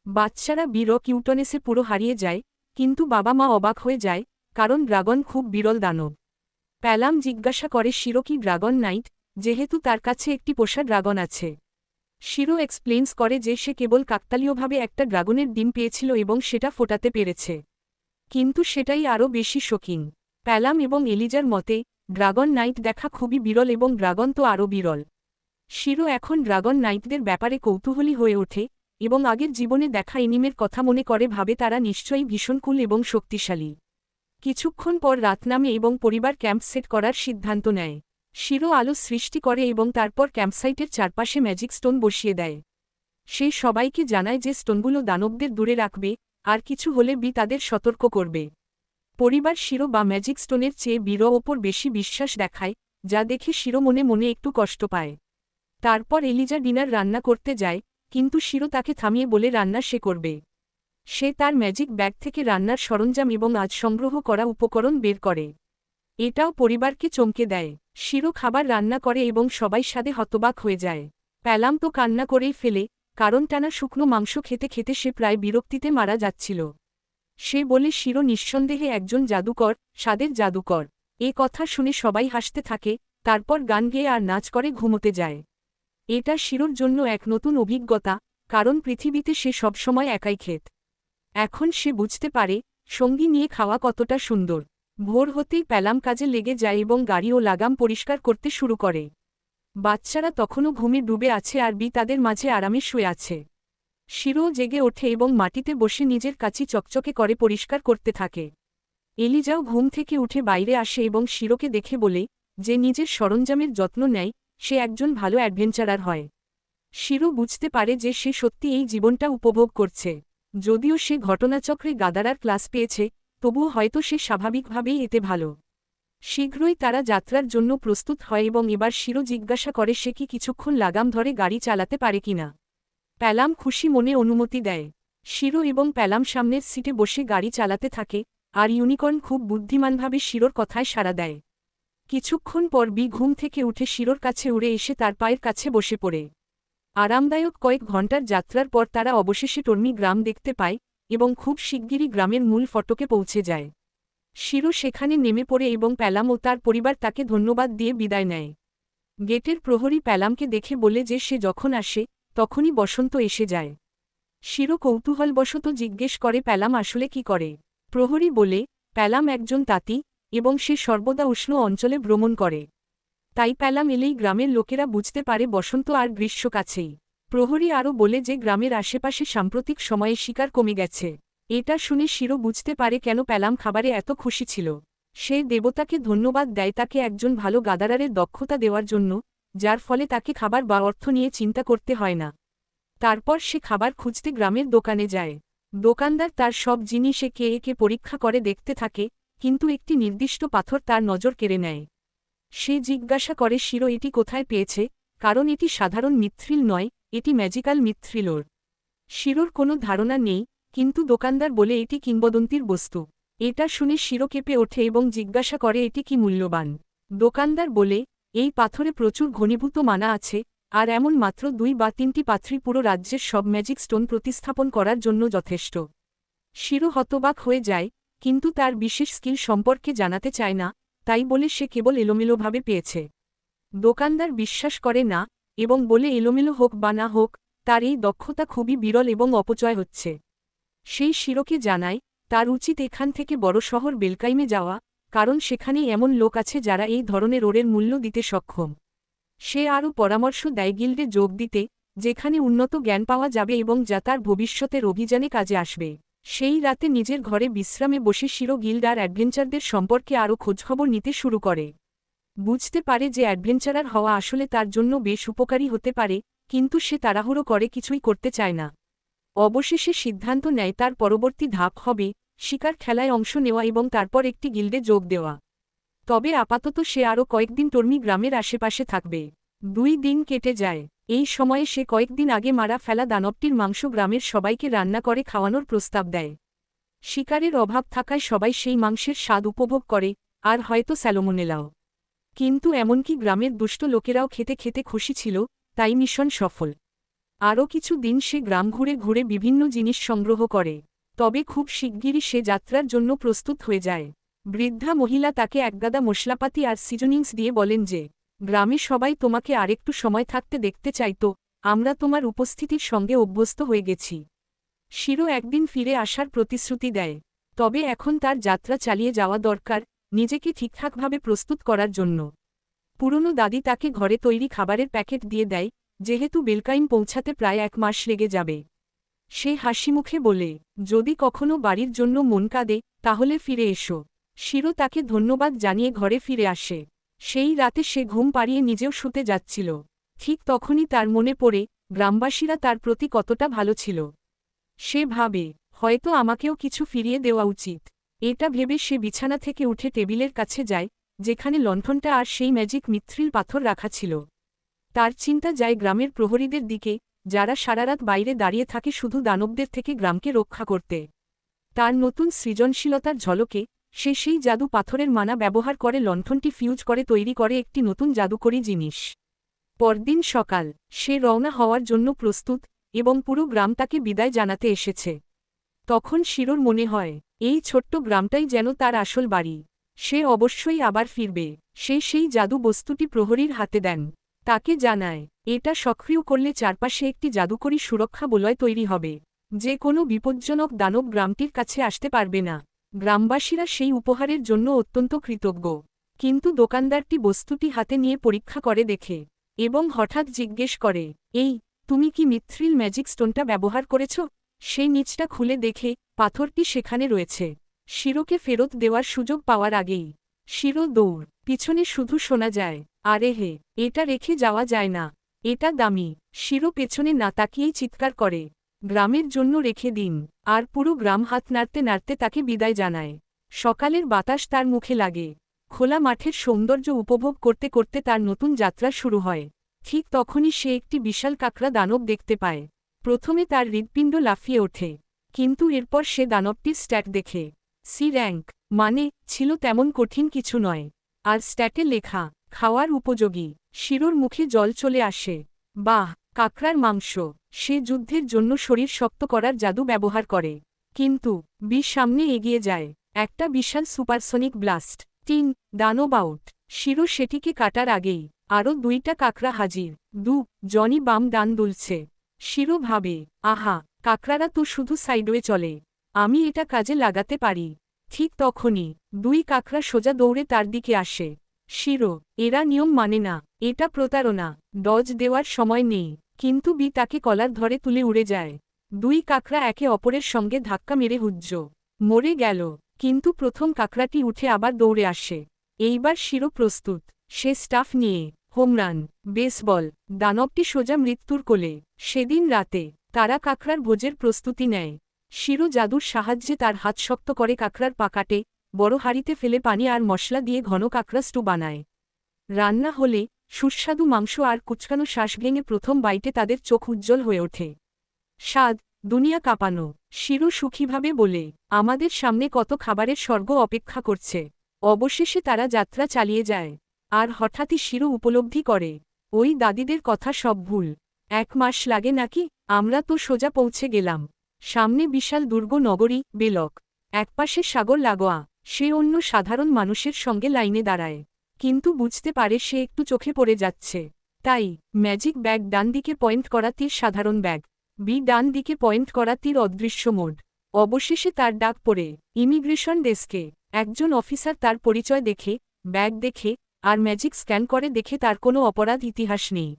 S1: বাচ্চারা কিউটনেসে পুরো হারিয়ে যায়, কিন্তু বাবা মা অবাক হয়ে যায়, কারণ ড্রাগন খুব বিরল দানব। প্যালাম জিজ্ঞাসা করে শিরো কি ড্রাগন নাইট, যেহেতু তার কাছে একটি পোষা ড্রাগন আছে। শিরো এক্সপ্লেন্স করে যে সে কেবল কাকতালীয়ভাবে একটা ড্রাগনের ডিম পেয়েছিল এবং সেটা ফোটাতে পেরেছে। কিন্তু সেটাই আরও বেশি শোকিং। প্যালাম এবং এলিজার মতে ড্রাগন নাইট দেখা খুবই বিরল এবং ড্রাগন তো আরও বিরল। শিরো এখন ড্রাগন নাইটদের ব্যাপারে কৌতূহলী হয়ে ওঠে এবং আগের জীবনে দেখা এনিমের কথা মনে করে ভাবে তারা নিশ্চয়ই ভীষণ কুল এবং শক্তিশালী। কিছুক্ষণ পর রাত নামে এবং পরিবার ক্যাম্প সেট করার সিদ্ধান্ত নেয়। শিরো আলো সৃষ্টি করে এবং তারপর ক্যাম্পসাইটের চারপাশে ম্যাজিক স্টোন বসিয়ে দেয়। সে সবাইকে জানায় যে স্টোনগুলো দানবদের দূরে রাখবে, আর কিছু হলে তাদের সতর্ক করবে। পরিবার শিরো বা ম্যাজিক স্টোনের চেয়ে ওপর বেশি বিশ্বাস দেখায়, যা দেখে শিরো মনে মনে একটু কষ্ট পায়। তারপর এলিজা ডিনার রান্না করতে যায়, কিন্তু শিরো তাকে থামিয়ে বলে রান্না সে করবে। সে তার ম্যাজিক ব্যাগ থেকে রান্নার সরঞ্জাম এবং আজ সংগ্রহ করা উপকরণ বের করে। এটাও পরিবারকে চমকে দেয়। শিরো খাবার রান্না করে এবং সবাই স্বাদে হতবাক হয়ে যায়। প্যালাম তো কান্না করেই ফেলে, কারণ টানা শুকনো মাংস খেতে খেতে সে প্রায় বিরক্তিতে মারা যাচ্ছিল। সে বলে শিরো নিঃসন্দেহে একজন জাদুকর, স্বাদের জাদুকর। এ কথা শুনে সবাই হাসতে থাকে, তারপর গান গেয়ে আর নাচ করে ঘুমোতে যায়। এটা শিরোর জন্য এক নতুন অভিজ্ঞতা, কারণ পৃথিবীতে সে সবসময় একাই খেত। এখন সে বুঝতে পারে সঙ্গী নিয়ে খাওয়া কতটা সুন্দর। ভোর হতেই প্যালাম কাজে লেগে যায় এবং গাড়ি ও লাগাম পরিষ্কার করতে শুরু করে। বাচ্চারা তখনও ঘুমে ডুবে আছে আর তাদের মাঝে আরামে শুয়ে আছে। শিরো জেগে ওঠে এবং মাটিতে বসে নিজের কাছি চকচকে করে পরিষ্কার করতে থাকে। এলিজাও ঘুম থেকে উঠে বাইরে আসে এবং শিরোকে দেখে বলে যে নিজের সরঞ্জামের যত্ন নেয়, সে একজন ভালো অ্যাডভেঞ্চারার হয়। শিরো বুঝতে পারে যে সে সত্যি এই জীবনটা উপভোগ করছে। যদিও সে ঘটনাচক্রে গাদারার ক্লাস পেয়েছে, তবুও হয়তো সে স্বাভাবিকভাবেই এতে ভালো। শীঘ্রই তারা যাত্রার জন্য প্রস্তুত হয় এবং এবার শিরো জিজ্ঞাসা করে সে কি কিছুক্ষণ লাগাম ধরে গাড়ি চালাতে পারে কিনা। প্যালাম খুশি মনে অনুমতি দেয়। শিরো এবং প্যালাম সামনের সিটে বসে গাড়ি চালাতে থাকে, আর ইউনিকর্ন খুব বুদ্ধিমানভাবে শিরোর কথায় সাড়া দেয়। কিছুক্ষণ পর ঘুম থেকে উঠে শিরোর কাছে উড়ে এসে তার পায়ের কাছে বসে পড়ে। আরামদায়ক কয়েক ঘণ্টার যাত্রার পর তারা অবশেষে টর্মি গ্রাম দেখতে পায় এবং খুব শিগগিরই গ্রামের মূল ফটকে পৌঁছে যায়। শিরো সেখানে নেমে পড়ে এবং প্যালাম ও তার পরিবার তাকে ধন্যবাদ দিয়ে বিদায় নেয়। গেটের প্রহরী প্যালামকে দেখে বলে যে সে যখন আসে তখনই বসন্ত এসে যায়। শিরো কৌতূহলবশত জিজ্ঞেস করে প্যালাম আসলে কি করে। প্রহরী বলে প্যালাম একজন তাঁতি এবং সে সর্বদা উষ্ণ অঞ্চলে ভ্রমণ করে। তাই প্যালাম এলেই গ্রামের লোকেরা বুঝতে পারে বসন্ত আর গ্রীষ্ম কাছেই। প্রহরী আরও বলে যে গ্রামের আশেপাশে সাম্প্রতিক সময়ে শিকার কমে গেছে। এটা শুনে শিরো বুঝতে পারে কেন প্যালাম খাবারে এত খুশি ছিল। সে দেবতাকে ধন্যবাদ দেয় তাকে একজন ভালো গাদারারের দক্ষতা দেওয়ার জন্য, যার ফলে তাকে খাবার বা অর্থ নিয়ে চিন্তা করতে হয় না। তারপর সে খাবার খুঁজতে গ্রামের দোকানে যায়। দোকানদার তার সব জিনিস একে একে পরীক্ষা করে দেখতে থাকে, কিন্তু একটি নির্দিষ্ট পাথর তার নজর কেড়ে নেয়। সে জিজ্ঞাসা করে শিরো এটি কোথায় পেয়েছে, কারণ এটি সাধারণ মিথ্রিল নয়, এটি ম্যাজিক্যাল মিথ্রিলোর। শিরোর কোনো ধারণা নেই, কিন্তু দোকানদার বলে এটি কিংবদন্তির বস্তু। এটা শুনে শিরো কেঁপে ওঠে এবং জিজ্ঞাসা করে এটি কি মূল্যবান। দোকানদার বলে এই পাথরে প্রচুর ঘনীভূত মানা আছে, আর এমন মাত্র 2 বা 3টি পাথরই পুরো রাজ্যের সব ম্যাজিক স্টোন প্রতিস্থাপন করার জন্য যথেষ্ট। শিরো হতবাক হয়ে যায়, কিন্তু তার বিশেষ স্কিল সম্পর্কে জানাতে চায় না, তাই বলে সে কেবল এলোমেলোভাবে পেয়েছে। দোকানদার বিশ্বাস করে না এবং বলে এলোমেলো হোক বা না হোক, তার এই দক্ষতা খুবই বিরল এবং অপচয় হচ্ছে। সেই শিরোকে জানায় তার উচিত এখান থেকে বড় শহর বেলকাইমে যাওয়া, কারণ সেখানেই এমন লোক আছে যারা এই ধরনের ওরের মূল্য দিতে সক্ষম। সে আরও পরামর্শ দেয় গিল্ডে যোগ দিতে, যেখানে উন্নত জ্ঞান পাওয়া যাবে এবং যা তার ভবিষ্যতের অভিযানে কাজে আসবে। সেই রাতে নিজের ঘরে বিশ্রামে বসে শিরো গিল্ড আর অ্যাডভেঞ্চারদের সম্পর্কে আরও খোঁজখবর নিতে শুরু করে। বুঝতে পারে যে অ্যাডভেঞ্চারার হওয়া আসলে তার জন্য বেশ উপকারী হতে পারে, কিন্তু সে তাড়াহুড়ো করে কিছুই করতে চায় না। অবশেষে সিদ্ধান্ত নেয় তার পরবর্তী ধাপ হবে শিকার খেলায় অংশ নেওয়া এবং তারপর একটি গিল্ডে যোগ দেওয়া। তবে আপাতত সে আরও কয়েকদিন টর্মি গ্রামের আশেপাশে থাকবে। 2 দিন কেটে যায়। এই সময়ে সে কয়েকদিন আগে মারা ফেলা দানবটির মাংস গ্রামের সবাইকে রান্না করে খাওয়ানোর প্রস্তাব দেয়। শিকারের অভাব থাকায় সবাই সেই মাংসের স্বাদ উপভোগ করে, আর হয়তো স্যালোমোনেলাও। কিন্তু এমনকি গ্রামের দুষ্ট লোকেরাও খেতে খেতে খুশি ছিল, তাই মিশন সফল। আরও কিছু দিন সে গ্রাম ঘুরে ঘুরে বিভিন্ন জিনিস সংগ্রহ করে। তবে খুব শিগগিরই সে যাত্রার জন্য প্রস্তুত হয়ে যায়। বৃদ্ধা মহিলা তাকে একগাদা মশলাপাতি আর সিজনিংস দিয়ে বলেন যে, গ্রামে সবাই তোমাকে আরেকটু সময় থাকতে দেখতে চাইতো, আমরা তোমার উপস্থিতির সঙ্গে অভ্যস্ত হয়ে গেছি। শিরো একদিন ফিরে আসার প্রতিশ্রুতি দেয়। তবে এখন তার যাত্রা চালিয়ে যাওয়া দরকার, নিজেকে ঠিকঠাকভাবে প্রস্তুত করার জন্য। পুরনো দাদি তাকে ঘরে তৈরি খাবারের প্যাকেট দিয়ে দেয়, যেহেতু বেলকাইম পৌঁছাতে প্রায় 1 মাস লেগে যাবে। সে হাসিমুখে বলে, যদি কখনো বাড়ির জন্য মন কাঁদে, তাহলে ফিরে এসো। শিরো তাকে ধন্যবাদ জানিয়ে ঘরে ফিরে আসে। সেই রাতে সে ঘুম পাড়িয়ে নিজেও শুতে যাচ্ছিল। ঠিক তখনই তার মনে পড়ে, গ্রামবাসীরা তার প্রতি কতটা ভালো ছিল। সে ভাবে, হয়তো আমাকেও কিছু ফিরিয়ে দেওয়া উচিত। এটা ভেবে সে বিছানা থেকে উঠে টেবিলের কাছে যায়, যেখানে লণ্ঠনটা আর সেই ম্যাজিক মিথ্রিল পাথর রাখা ছিল। তার চিন্তা যায় গ্রামের প্রহরীদের দিকে, যারা সারারাত বাইরে দাঁড়িয়ে থাকে শুধু দানবদের থেকে গ্রামকে রক্ষা করতে। তার নতুন সৃজনশীলতার ঝলকে সে সেই জাদু পাথরের মানা ব্যবহার করে লণ্ঠনটি ফিউজ করে তৈরি করে একটি নতুন জাদুকরী জিনিস। পরদিন সকাল, সে রওনা হওয়ার জন্য প্রস্তুত, এবং পুরো গ্রাম তাকে বিদায় জানাতে এসেছে। তখন শিরোর মনে হয়, এই ছোট্ট গ্রামটাই যেন তার আসল বাড়ি। সে অবশ্যই আবার ফিরবে। সে সেই জাদু বস্তুটি প্রহরীর হাতে দেন। তাকে জানায়, এটা সক্রিয় করলে চারপাশে একটি জাদুকরী সুরক্ষা বলয় তৈরি হবে। যে কোনো বিপজ্জনক দানব গ্রামটির কাছে আসতে পারবে না। গ্রামবাসীরা সেই উপহারের জন্য অত্যন্ত কৃতজ্ঞ। কিন্তু দোকানদারটি বস্তুটি হাতে নিয়ে পরীক্ষা করে দেখে, এবং হঠাৎ জিজ্ঞেস করে, এই, তুমি কি মিথ্রিল ম্যাজিক স্টোনটা ব্যবহার করেছ? সেই নিচটা খুলে দেখে, পাথরটি সেখানে রয়েছে। শিরোকে ফেরত দেওয়ার সুযোগ পাওয়ার আগেই শিরো দৌড়। পিছনে শুধু শোনা যায়, আরে হে, এটা রেখে যাওয়া যায় না, এটা দামি। শিরো পেছনে না তাকিয়েই চিৎকার করে, গ্রামের জন্য রেখে দিন। আর পুরো গ্রাম হাত নাড়তে নাড়তে তাকে বিদায় জানায়। সকালের বাতাস তার মুখে লাগে। খোলা মাঠের সৌন্দর্য উপভোগ করতে করতে তার নতুন যাত্রা শুরু হয়। ঠিক তখনই সে একটি বিশাল কাকড়া দানব দেখতে পায়। প্রথমে তার হৃৎপিণ্ড লাফিয়ে ওঠে, কিন্তু এরপর সে দানবটির স্ট্যাট দেখে। সি র্যাঙ্ক, মানে ছিল তেমন কঠিন কিছু নয়। আর স্ট্যাটে লেখা, খাওয়ার উপযোগী। শিরোর মুখে জল চলে আসে। বাহ, কাকড়ার মাংস। সে যুদ্ধের জন্য শরীর শক্ত করার জাদু ব্যবহার করে। কিন্তু সামনে এগিয়ে যায়। একটা বিশাল সুপারসনিক ব্লাস্ট। দানব আউট। শিরো সেটিকে কাটার আগেই আরও 2টা কাকড়া হাজির। জনি বাম ডান দুলছে। শিরো ভাবে, আহা, কাকড়ারা তো শুধু সাইডওয়ে চলে, আমি এটা কাজে লাগাতে পারি। ঠিক তখনই 2 কাকড়া সোজা দৌড়ে তার দিকে আসে। শিরো, এরা নিয়ম মানে না, এটা প্রতারণা। ডজ দেওয়ার সময় নেই, কিন্তু তাকে কলার ধরে তুলে উড়ে যায়। 2 কাকড়া একে অপরের সঙ্গে ধাক্কা মেরে হুজ্জ মরে গেল। কিন্তু প্রথম কাকড়াটি উঠে আবার দৌড়ে আসে। এইবার শিরো প্রস্তুত। সে স্টাফ নিয়ে হোমরান, বেসবল। দানবটি সোজা মৃত্যুর কোলে। সেদিন রাতে তারা কাকড়ার ভোজের প্রস্তুতি নেয়। শিরো জাদুর সাহায্যে তার হাত শক্ত করে কাকড়ার পা কাটে, বড় হাঁড়িতে ফেলে পানি আর মশলা দিয়ে ঘন কাকড়া স্টু বানায়। রান্না হলে সুস্বাদু মাংস আর কুচকানো শ্বাস ভেঙে প্রথম বাইটে তাদের চোখ উজ্জ্বল হয়ে ওঠে। স্বাদ দুনিয়া কাঁপানো। শিরো সুখীভাবে বলে, আমাদের সামনে কত খাবারের স্বর্গ অপেক্ষা করছে। অবশেষে তারা যাত্রা চালিয়ে যায়। আর হঠাৎই শিরো উপলব্ধি করে, ওই দাদিদের কথা সব ভুল। 1 মাস লাগে নাকি, আমরা তো সোজা পৌঁছে গেলাম। সামনে বিশাল দুর্গ নগরী বেলক। একপাশে সাগর লাগোয়া। সে অন্য সাধারণ মানুষের সঙ্গে লাইনে দাঁড়ায়, কিন্তু বুঝতে পারে সে একটু চোখে পড়ে যাচ্ছে। তাই ম্যাজিক ব্যাগ ডান দিকে পয়েন্ট করা তীর সাধারণ ব্যাগ, ডান দিকে পয়েন্ট করা তীর অদৃশ্য মোড। অবশেষে তার ডাক পড়ে ইমিগ্রেশন ডেস্কে একজন অফিসার তার পরিচয় দেখে, ব্যাগ দেখে, আর ম্যাজিক স্ক্যান করে দেখে তার কোনো অপরাধ ইতিহাস নেই।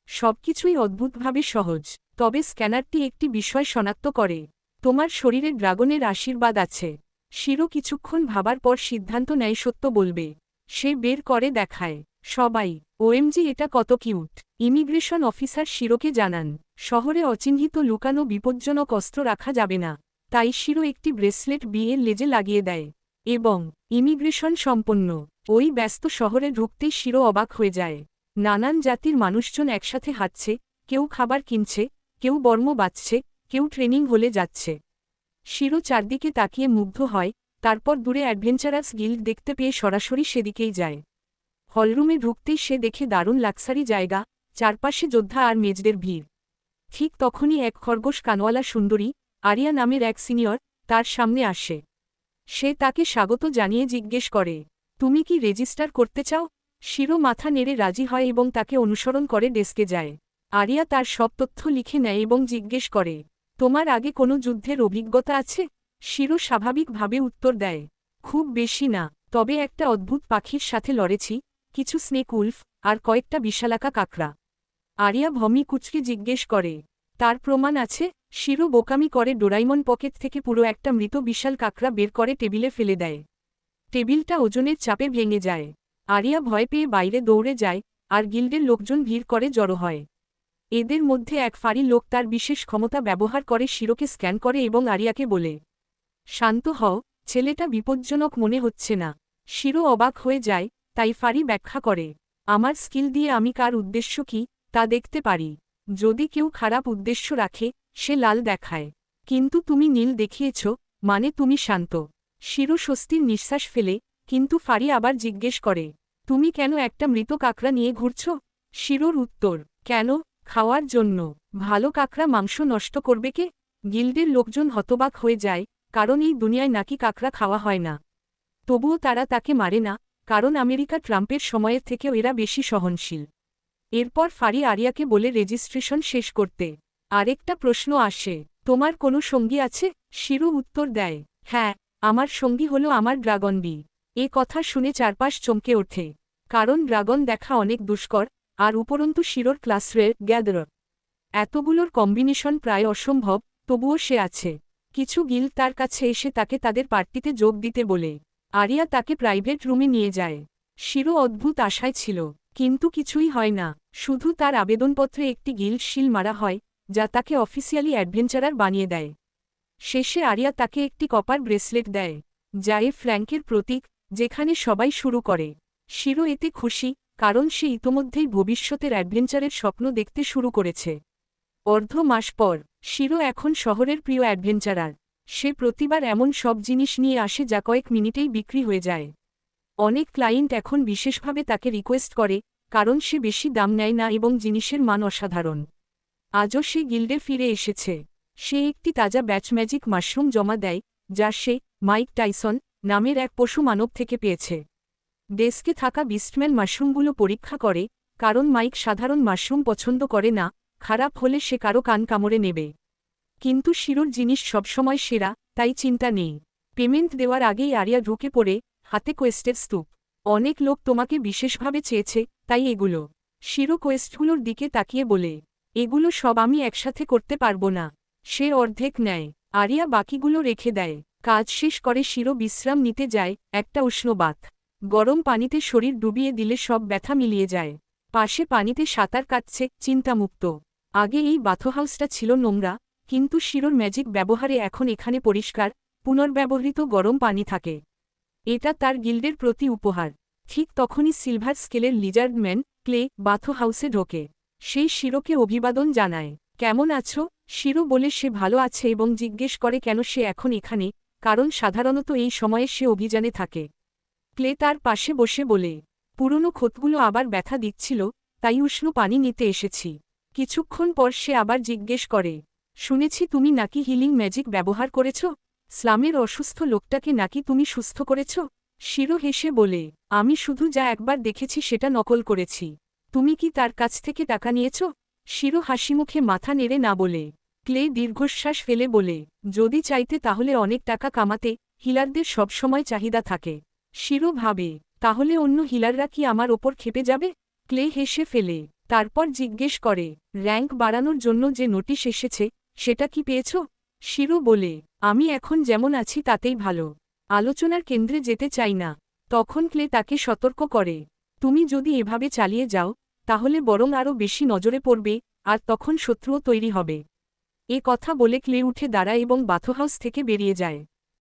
S1: সবকিছুই অদ্ভুতভাবে সহজ, তবে স্ক্যানারটি একটি বিষয় শনাক্ত করে। তোমার শরীরে ড্রাগনের আশীর্বাদ আছে। শিরো কিছুক্ষণ ভাবার পর সিদ্ধান্ত নেয় সত্য বলবে। সে বের করে দেখায়। সবাই, ওএমজি, এটা কত কিউট। ইমিগ্রেশন অফিসার শিরোকে জানান, শহরে অচিহ্নিত লুকানো বিপজ্জনক অস্ত্র রাখা যাবে না। তাই শিরো একটি ব্রেসলেট বিয়ের লেজে লাগিয়ে দেয়। এবং ইমিগ্রেশন সম্পন্ন। ওই ব্যস্ত শহরে ঢুকতেই শিরো অবাক হয়ে যায়। নানান জাতির মানুষজন একসাথে হাঁটছে, কেউ খাবার কিনছে, কেউ বর্ম বাঁচছে, কেউ ট্রেনিং হলে যাচ্ছে। শিরো চারদিকে তাকিয়ে মুগ্ধ হয়, তারপর দূরে অ্যাডভেঞ্চারাস গিল্ড দেখতে পেয়ে সরাসরি সেদিকেই যায়। হলরুমে ঢুকতেই সে দেখে দারুণ লাক্সারি জায়গা, চারপাশে যোদ্ধা আর মেজদের ভিড়। ঠিক তখনই এক খরগোশ কানওয়ালা সুন্দরী, আরিয়া নামের এক সিনিয়র, তার সামনে আসে। সে তাকে স্বাগত জানিয়ে জিজ্ঞেস করে, তুমি কি রেজিস্টার করতে চাও? শিরো মাথা নেড়ে রাজি হয় এবং তাকে অনুসরণ করে ডেস্কে যায়। আরিয়া তার সব তথ্য লিখে নেয় এবং জিজ্ঞেস করে, তোমার আগে কোনো যুদ্ধের অভিজ্ঞতা আছে? শিরো স্বাভাবিকভাবে উত্তর দেয়, খুব বেশি না, তবে একটা অদ্ভুত পাখির সাথে লড়েছি, কিছু স্নেক উলফ, আর কয়েকটা বিশালাকা কাকড়া। আরিয়া ভমি কুচকে জিজ্ঞেস করে, তার প্রমাণ আছে? শিরো বোকামি করে ডোরাইমন পকেট থেকে পুরো একটা মৃত বিশাল কাকড়া বের করে টেবিলে ফেলে দেয়। টেবিলটা ওজনের চাপে ভেঙে যায়। আরিয়া ভয় পেয়ে বাইরে দৌড়ে যায়, আর গিল্ডের লোকজন ভিড় করে জড়ো হয়। এদের মধ্যে এক ফাঁড়ি লোক তার বিশেষ ক্ষমতা ব্যবহার করে শিরোকে স্ক্যান করে এবং আরিয়াকে বলে, শান্ত হও, ছেলেটা বিপজ্জনক মনে হচ্ছে না। শিরো অবাক হয়ে যায়, তাই ফাঁড়ি ব্যাখ্যা করে, আমার স্কিল দিয়ে আমি কার উদ্দেশ্য কি তা দেখতে পারি। যদি কেউ খারাপ উদ্দেশ্য রাখে, সে লাল দেখায়। কিন্তু তুমি নীল দেখিয়েছ, মানে তুমি শান্ত। শিরো স্বস্তির নিঃশ্বাস ফেলে, কিন্তু ফাঁড়ি আবার জিজ্ঞেস করে, তুমি কেন একটা মৃত কাকড়া নিয়ে ঘুরছ? শিরোর উত্তর, কেন, খাওয়ার জন্য। ভালো কাকড়া মাংস নষ্ট করবে কে? গিল্ডের লোকজন হতবাক হয়ে যায়, কারণ এই দুনিয়ায় নাকি কাকড়া খাওয়া হয় না। তবুও তারা তাকে মারে না, কারণ আমেরিকা ট্রাম্পের সময়ের থেকেও এরা বেশি সহনশীল। এরপর ফাঁড়ি আরিয়াকে বলে রেজিস্ট্রেশন শেষ করতে। আরেকটা প্রশ্ন আসে, তোমার কোনো সঙ্গী আছে? শিরো উত্তর দেয়, হ্যাঁ, আমার সঙ্গী হলো আমার ড্রাগন বি। এ কথা শুনে চারপাশ চমকে ওঠে, কারণ ড্রাগন দেখা অনেক দুষ্কর, আর উপরন্তু শিরোর ক্লাসরে গ্যাদার। এতগুলোর কম্বিনেশন প্রায় অসম্ভব, তবুও সে আছে। কিছু গিল্ড তার কাছে এসে তাকে তাদের পার্টিতে যোগ দিতে বলে। আরিয়া তাকে প্রাইভেট রুমে নিয়ে যায়। শিরো অদ্ভুত আশায় ছিল, কিন্তু কিছুই হয় না। শুধু তার আবেদনপত্রে একটি গিল্ড শিল মারা হয়, যা তাকে অফিসিয়ালি অ্যাডভেঞ্চারার বানিয়ে দেয়। শেষে আরিয়া তাকে একটি কপার ব্রেসলেট দেয়, যা এ ফ্ল্যাঙ্কের প্রতীক, যেখানে সবাই শুরু করে। শিরো এতে খুশি, কারণ সে ইতোমধ্যেই ভবিষ্যতের অ্যাডভেঞ্চারের স্বপ্ন দেখতে শুরু করেছে। অর্ধ মাস পর, শিরো এখন শহরের প্রিয় অ্যাডভেঞ্চারার। সে প্রতিবার এমন সব জিনিস নিয়ে আসে যা কয়েক মিনিটেই বিক্রি হয়ে যায়। অনেক ক্লায়েন্ট এখন বিশেষভাবে তাকে রিকোয়েস্ট করে, কারণ সে বেশি দাম নেয় না এবং জিনিসের মান অসাধারণ। আজও সে গিল্ডে ফিরে এসেছে। সে একটি তাজা ব্যাচ ম্যাজিক মাশরুম জমা দেয়, যা সে মাইক টাইসন নামের এক পশু মানব থেকে পেয়েছে। ডেস্কে থাকা বিস্টম্যান মাশরুমগুলো পরীক্ষা করে, কারণ মাইক সাধারণ মাশরুম পছন্দ করে না, খারাপ হলে সে কারো কান কামড়ে নেবে। কিন্তু শিরোর জিনিস সবসময় সেরা, তাই চিন্তা নেই। পেমেন্ট দেওয়ার আগেই আরিয়া ঢুকে পড়ে, হাতে কোয়েস্টের স্তূপ। অনেক লোক তোমাকে বিশেষভাবে চেয়েছে, তাই এগুলো। শিরো কোয়েস্টগুলোর দিকে তাকিয়ে বলে, এগুলো সব আমি একসাথে করতে পারবো না। সে অর্ধেক নেয়, আরিয়া বাকিগুলো রেখে দেয়। কাজ শেষ করে শিরো বিশ্রাম নিতে যায়, একটা উষ্ণ বাথ। গরম পানিতে শরীর ডুবিয়ে দিলে সব ব্যথা মিলিয়ে যায়। পাশে পানিতে সাঁতার কাটছে, চিন্তামুক্ত। আগে এই বাথহাউসটা ছিল নোংরা, কিন্তু শিরোর ম্যাজিক ব্যবহারে এখন এখানে পরিষ্কার, পুনর্ব্যবহৃত গরম পানি থাকে। এটা তার গিল্ডের প্রতি উপহার। ঠিক তখনই সিলভার স্কেলের লিজার্ডম্যান ক্লে বাথহাউসে ঢোকে। সেই শিরোকে অভিবাদন জানায়, কেমন আছো? শিরো বলে সে ভালো আছে এবং জিজ্ঞেস করে কেন সে এখন এখানে, কারণ সাধারণত এই সময়ে সে অভিযানে থাকে। ক্লে তার পাশে বসে বলে, পুরনো ক্ষতগুলো আবার ব্যথা দিচ্ছিল, তাই উষ্ণ পানি নিতে এসেছি। কিছুক্ষণ পর সে আবার জিজ্ঞেস করে, শুনেছি তুমি নাকি হিলিং ম্যাজিক ব্যবহার করেছ? স্লামের অসুস্থ লোকটাকে নাকি তুমি সুস্থ করেছ? শিরো হেসে বলে, আমি শুধু যা একবার দেখেছি সেটা নকল করেছি। তুমি কি তার কাছ থেকে টাকা নিয়েছ? শিরো হাসিমুখে মাথা নেড়ে না বলে, ক্লে দীর্ঘশ্বাস ফেলে বলে, যদি চাইতে তাহলে অনেক টাকা কামাতে, হিলারদের সবসময় চাহিদা থাকে। শিরো ভাবে, তাহলে অন্য হিলাররা কি আমার ওপর ক্ষেপে যাবে? ক্লে হেসে ফেলে, তারপর জিজ্ঞেস করে, র্যাঙ্ক বাড়ানোর জন্য যে নোটিশ এসেছে, সেটা কি পেয়েছ? শিরো বলে, আমি এখন যেমন আছি তাতেই ভালো। আলোচনার কেন্দ্রে যেতে চাই না। তখন ক্লে তাকে সতর্ক করে, তুমি যদি এভাবে চালিয়ে যাও, তাহলে বরং আরও বেশি নজরে পড়বে, আর তখন শত্রুও তৈরি হবে। এ কথা বলে ক্লে উঠে দাঁড়ায় এবং বাথহাউস থেকে বেরিয়ে যায়।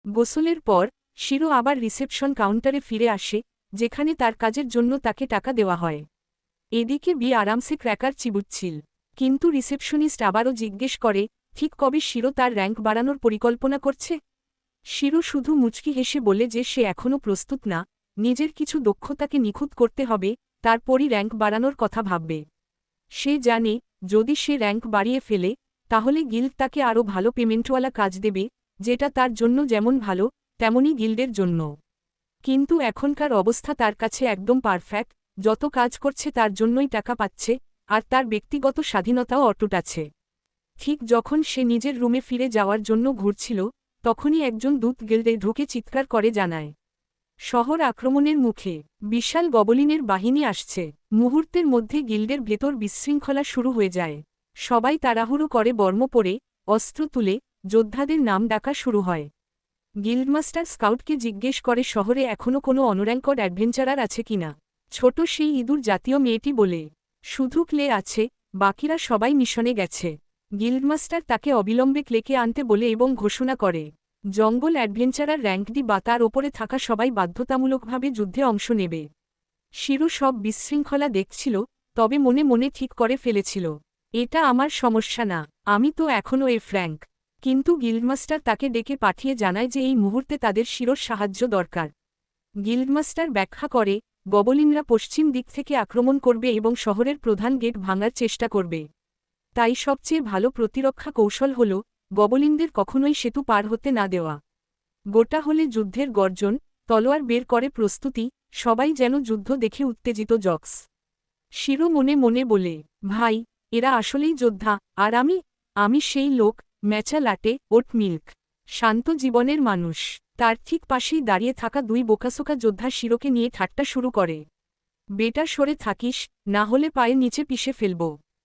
S1: গোসলের পর শিরো আবার রিসেপশন কাউন্টারে ফিরে আসে, যেখানে তার কাজের জন্য তাকে টাকা দেওয়া হয়। এদিকে বি আরামসে ক্র্যাকার চিবুচ্ছিল, কিন্তু রিসেপশনিস্ট আবারও জিজ্ঞেস করে, ঠিক কবে শিরো তার র্যাঙ্ক বাড়ানোর পরিকল্পনা করছে? শিরো শুধু মুচকি হেসে বলে যে সে এখনও প্রস্তুত না, নিজের কিছু দক্ষতাকে নিখুঁত করতে হবে, তারপরই র্যাঙ্ক বাড়ানোর কথা ভাববে। সে জানে, যদি সে র্যাঙ্ক বাড়িয়ে ফেলে, তাহলে গিল্ড তাকে আরও ভালো পেমেন্টওয়ালা কাজ দেবে, যেটা তার জন্য যেমন ভালো, তেমনই গিল্ডের জন্য। কিন্তু এখনকার অবস্থা তার কাছে একদম পারফেক্ট, যত কাজ করছে তার জন্যই টাকা পাচ্ছে, আর তার ব্যক্তিগত স্বাধীনতাও অটুট আছে। ঠিক যখন সে নিজের রুমে ফিরে যাওয়ার জন্য ঘুরছিল, তখনই একজন দূত গিল্ডে ঢুকে চিৎকার করে জানায়, শহর আক্রমণের মুখে, বিশাল গবলিনের বাহিনী আসছে। মুহূর্তের মধ্যে গিল্ডের ভেতর বিশৃঙ্খলা শুরু হয়ে যায়। সবাই তাড়াহুড়ো করে বর্ম পরে, অস্ত্র তুলে, যোদ্ধাদের নাম ডাকা শুরু হয়। গিল্ডমাস্টার স্কাউটকে জিজ্ঞেস করে শহরে এখনও কোনো অনর্যাঙ্কড অ্যাডভেঞ্চারার আছে কিনা। ছোট সেই ইঁদুর জাতীয় মেয়েটি বলে, শুধু ক্লে আছে, বাকিরা সবাই মিশনে গেছে। গিল্ডমাস্টার তাকে অবিলম্বে ক্লেকে আনতে বলে এবং ঘোষণা করে, জঙ্গল অ্যাডভেঞ্চারার র্যাঙ্ক ডি বা তার ওপরে থাকা সবাই বাধ্যতামূলকভাবে যুদ্ধে অংশ নেবে। শিরো সব বিশৃঙ্খলা দেখছিল, তবে মনে মনে ঠিক করে ফেলেছিল, এটা আমার সমস্যা না, আমি তো এখনও ফ্র্যাঙ্ক। কিন্তু গিল্ডমাস্টার তাকে ডেকে পাঠিয়ে জানায় যে এই মুহূর্তে তাদের শিরোর সাহায্য দরকার। গিল্ডমাস্টার ব্যাখ্যা করে, গবলিনরা পশ্চিম দিক থেকে আক্রমণ করবে এবং শহরের প্রধান গেট ভাঙার চেষ্টা করবে। তাই সবচেয়ে ভালো প্রতিরক্ষা কৌশল হল, গবলিনদের কখনোই সেতু পার হতে না দেওয়া। গোটা হলে যুদ্ধের গর্জন, তলোয়ার বের করে প্রস্তুতি, সবাই যেন যুদ্ধ দেখে উত্তেজিত জক্স। শিরো মনে মনে বলে, ভাই, এরা আসলেই যোদ্ধা, আর আমি সেই লোক, ম্যাচা লাটে ওট মিল্ক, শান্ত জীবনের মানুষ। তার ঠিক পাশেই দাঁড়িয়ে থাকা দুই বোকাসোকা যোদ্ধা শিরোকে নিয়ে ঠাট্টা শুরু করে, বেটা সরে থাকিস, না হলে পায়ের নিচে পিষে ফেলব।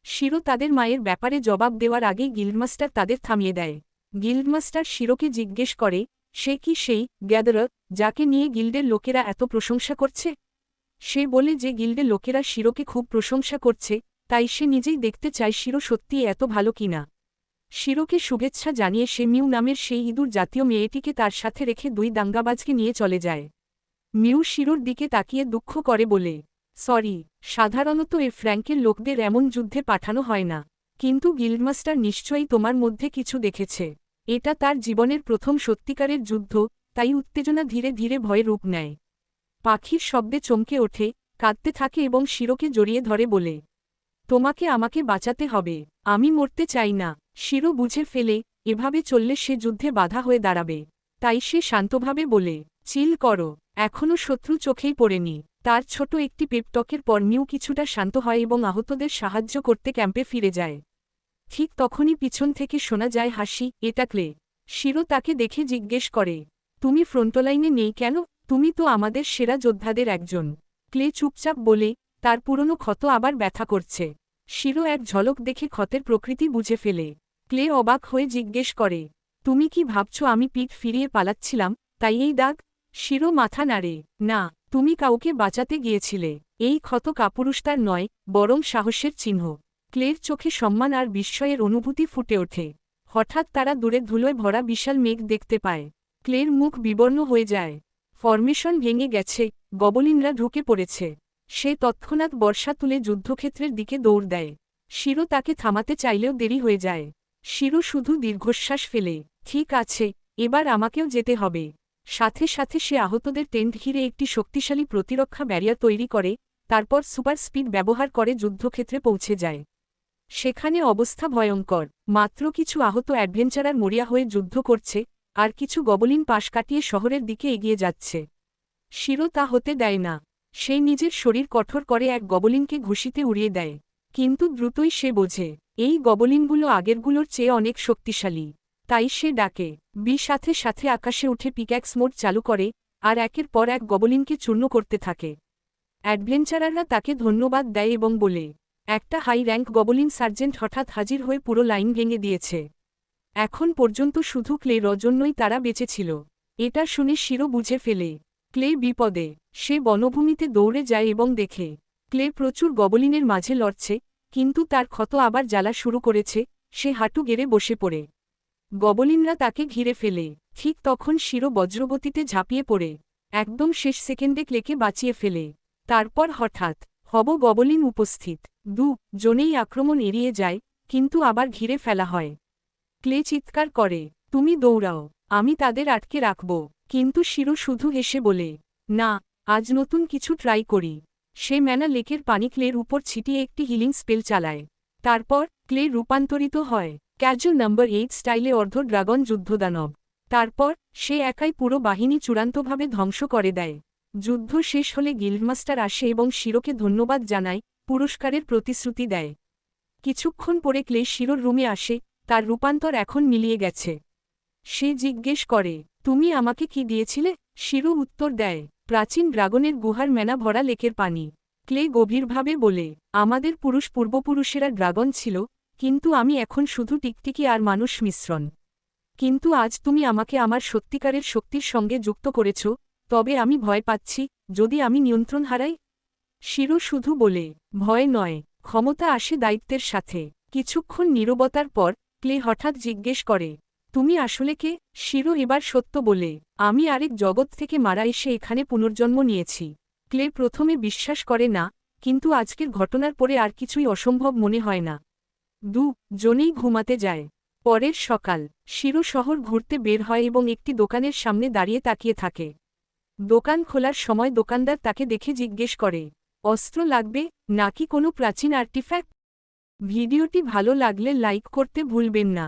S1: শিরো তাদের মায়ের ব্যাপারে জবাব দেওয়ার আগেই গিল্ডমাস্টার তাদের থামিয়ে দেয়। গিল্ডমাস্টার শিরোকে জিজ্ঞেস করে, সে কি সেই গ্যাদারার, যাকে নিয়ে গিল্ডের লোকেরা এত প্রশংসা করছে? সে বলে যে গিল্ডের লোকেরা শিরোকে খুব প্রশংসা করছে, তাই সে নিজেই দেখতে চায় শিরো সত্যিই এত ভালো কিনা। শিরোকে শুভেচ্ছা জানিয়ে সে মিউ নামের সেই ইঁদুর জাতীয় মেয়েটিকে তার সাথে রেখে দুই দাঙ্গাবাজকে নিয়ে চলে যায়। মিউ শিরোর দিকে তাকিয়ে দুঃখ করে বলে, সরি, সাধারণত ফ্র্যাঙ্কের লোকদের এমন যুদ্ধে পাঠানো হয় না, কিন্তু গিল্ডমাস্টার নিশ্চয়ই তোমার মধ্যে কিছু দেখেছে। এটা তার জীবনের প্রথম সত্যিকারের যুদ্ধ, তাই উত্তেজনা ধীরে ধীরে ভয়ে রূপ নেয়। পাখির শব্দে চমকে ওঠে, কাঁদতে থাকে এবং শিরোকে জড়িয়ে ধরে বলে, তোমাকে আমাকে বাঁচাতে হবে, আমি মরতে চাই না। শিরো বুঝে ফেলে, এভাবে চললে সে যুদ্ধে বাধা হয়ে দাঁড়াবে। তাই সে শান্তভাবে বলে, চিল করো, এখনও শত্রু চোখেই পড়েনি। তার ছোট একটি পেপটকের পর মিউ কিছুটা শান্ত হয় এবং আহতদের সাহায্য করতে ক্যাম্পে ফিরে যায়। ঠিক তখনই পিছন থেকে শোনা যায় হাসি, এটা ক্লে। শিরো তাকে দেখে জিজ্ঞেস করে, তুমি ফ্রন্টলাইনে নেই কেন? তুমি তো আমাদের সেরা যোদ্ধাদের একজন। ক্লে চুপচাপ বলে, তার পুরনো ক্ষত আবার ব্যথা করছে। শিরো এক ঝলক দেখে ক্ষতের প্রকৃতি বুঝে ফেলে। ক্লে অবাক হয়ে জিজ্ঞেস করে, তুমি কি ভাবছ আমি পিঠ ফিরিয়ে পালাচ্ছিলাম, তাই এই দাগ? শিরো মাথা নাড়ে, না, তুমি কাউকে বাঁচাতে গিয়েছিলে। এই ক্ষত কাপুরুষতার নয়, বরং সাহসের চিহ্ন। ক্লের চোখে সম্মান আর বিস্ময়ের অনুভূতি ফুটে ওঠে। হঠাৎ তারা দূরে ধুলোয় ভরা বিশাল মেঘ দেখতে পায়। ক্লের মুখ বিবর্ণ হয়ে যায়। ফরমেশন ভেঙে গেছে, গবলিনরা ঢুকে পড়েছে। সে তৎক্ষণাৎ বর্ষা তুলে যুদ্ধক্ষেত্রের দিকে দৌড় দেয়। শিরো তাকে থামাতে চাইলেও দেরি হয়ে যায়। শিরো শুধু দীর্ঘশ্বাস ফেলে, ঠিক আছে, এবার আমাকেও যেতে হবে। সাথে সাথে সে আহতদের টেন্ট ঘিরে একটি শক্তিশালী প্রতিরক্ষা ব্যারিয়ার তৈরি করে, তারপর সুপার স্পিড ব্যবহার করে যুদ্ধক্ষেত্রে পৌঁছে যায়। সেখানে অবস্থা ভয়ঙ্কর। মাত্র কিছু আহত অ্যাডভেঞ্চারার মরিয়া হয়ে যুদ্ধ করছে, আর কিছু গবলিন পাশ কাটিয়ে শহরের দিকে এগিয়ে যাচ্ছে। শিরো তা হতে দেয় না। সে নিজের শরীর কঠোর করে এক গবলিনকে ঘুষিতে উড়িয়ে দেয়। কিন্তু দ্রুতই সে বোঝে, এই গবলিনগুলো আগেরগুলোর চেয়ে অনেক শক্তিশালী। তাই সে ডাকে। বি সাথে সাথে আকাশে উঠে পিক্যাক্স মোড চালু করে আর একের পর এক গবলিনকে চূর্ণ করতে থাকে। অ্যাডভেঞ্চারাররা তাকে ধন্যবাদ দেয় এবং বলে, একটা হাই র্যাঙ্ক গবলিন সার্জেন্ট হঠাৎ হাজির হয়ে পুরো লাইন ভেঙে দিয়েছে। এখন পর্যন্ত শুধু ক্লে রজন্যই তারা বেঁচেছিল। এটা শুনে শিরো বুঝে ফেলে ক্লে বিপদে। সে বনভূমিতে দৌড়ে যায় এবং দেখে ক্লে প্রচুর গবলিনের মাঝে লড়ছে, কিন্তু তার ক্ষত আবার জ্বালা শুরু করেছে। সে হাঁটু গেড়ে বসে পড়ে। গবলিনরা তাকে ঘিরে ফেলে। ঠিক তখন শিরো বজ্রগতিতে ঝাঁপিয়ে পড়ে একদম শেষ সেকেন্ডে ক্লেকে বাঁচিয়ে ফেলে। তারপর হঠাৎ গবলিন উপস্থিত। জনেই আক্রমণ এড়িয়ে যায়, কিন্তু আবার ঘিরে ফেলা হয়। ক্লে চিৎকার করে, তুমি দৌড়াও, আমি তাদের আটকে রাখব। কিন্তু শিরো শুধু হেসে বলে, না, আজ নতুন কিছু ট্রাই করি। সে ম্যানা লেকের পানি ক্লের উপর ছিটিয়ে একটি হিলিং স্পেল চালায়। তারপর ক্লে রূপান্তরিত হয় ক্যাজুয়াল নম্বর 8 স্টাইলে অর্ধ ড্রাগন যুদ্ধদানব। তারপর সে একাই পুরো বাহিনী চূড়ান্তভাবে ধ্বংস করে দেয়। যুদ্ধ শেষ হলে গিল্ডমাস্টার আসে এবং শিরোকে ধন্যবাদ জানায়, পুরস্কারের প্রতিশ্রুতি দেয়। কিছুক্ষণ পরে ক্লে শিরোর রুমে আসে, তার রূপান্তর এখন মিলিয়ে গেছে। সে জিজ্ঞেস করে, তুমি আমাকে কি দিয়েছিলে? শিরো উত্তর দেয়, প্রাচীন ড্রাগনের গুহার মেনা ভরা লেকের পানি। ক্লে গভীরভাবে বলে, আমাদের পূর্বপুরুষেরা ড্রাগন ছিল, কিন্তু আমি এখন শুধু টিকটিকি আর মানুষ মিশ্রণ। কিন্তু আজ তুমি আমাকে আমার সত্যিকারের শক্তির সঙ্গে যুক্ত করেছ, তবে আমি ভয় পাচ্ছি, যদি আমি নিয়ন্ত্রণ হারাই। শিরো শুধু বলে, ভয় নয়, ক্ষমতা আসে দায়িত্বের সাথে। কিছুক্ষণ নীরবতার পর ক্লে হঠাৎ জিজ্ঞেস করে, তুমি আসলে কে? শিরো এবার সত্য বলে, আমি আরেক জগৎ থেকে মারা এসে এখানে পুনর্জন্ম নিয়েছি। ক্লে প্রথমে বিশ্বাস করে না, কিন্তু আজকের ঘটনার পরে আর কিছুই অসম্ভব মনে হয় না। জনেই ঘুমাতে যায়। পরের সকাল শিরো শহর ঘুরতে বের হয় এবং একটি দোকানের সামনে দাঁড়িয়ে তাকিয়ে থাকে। দোকান খোলার সময় দোকানদার তাকে দেখে জিজ্ঞেস করে, অস্ত্র লাগবে নাকি কোনো প্রাচীন আর্টিফ্যাক্ট? ভিডিওটি ভালো লাগলে লাইক করতে ভুলবেন না।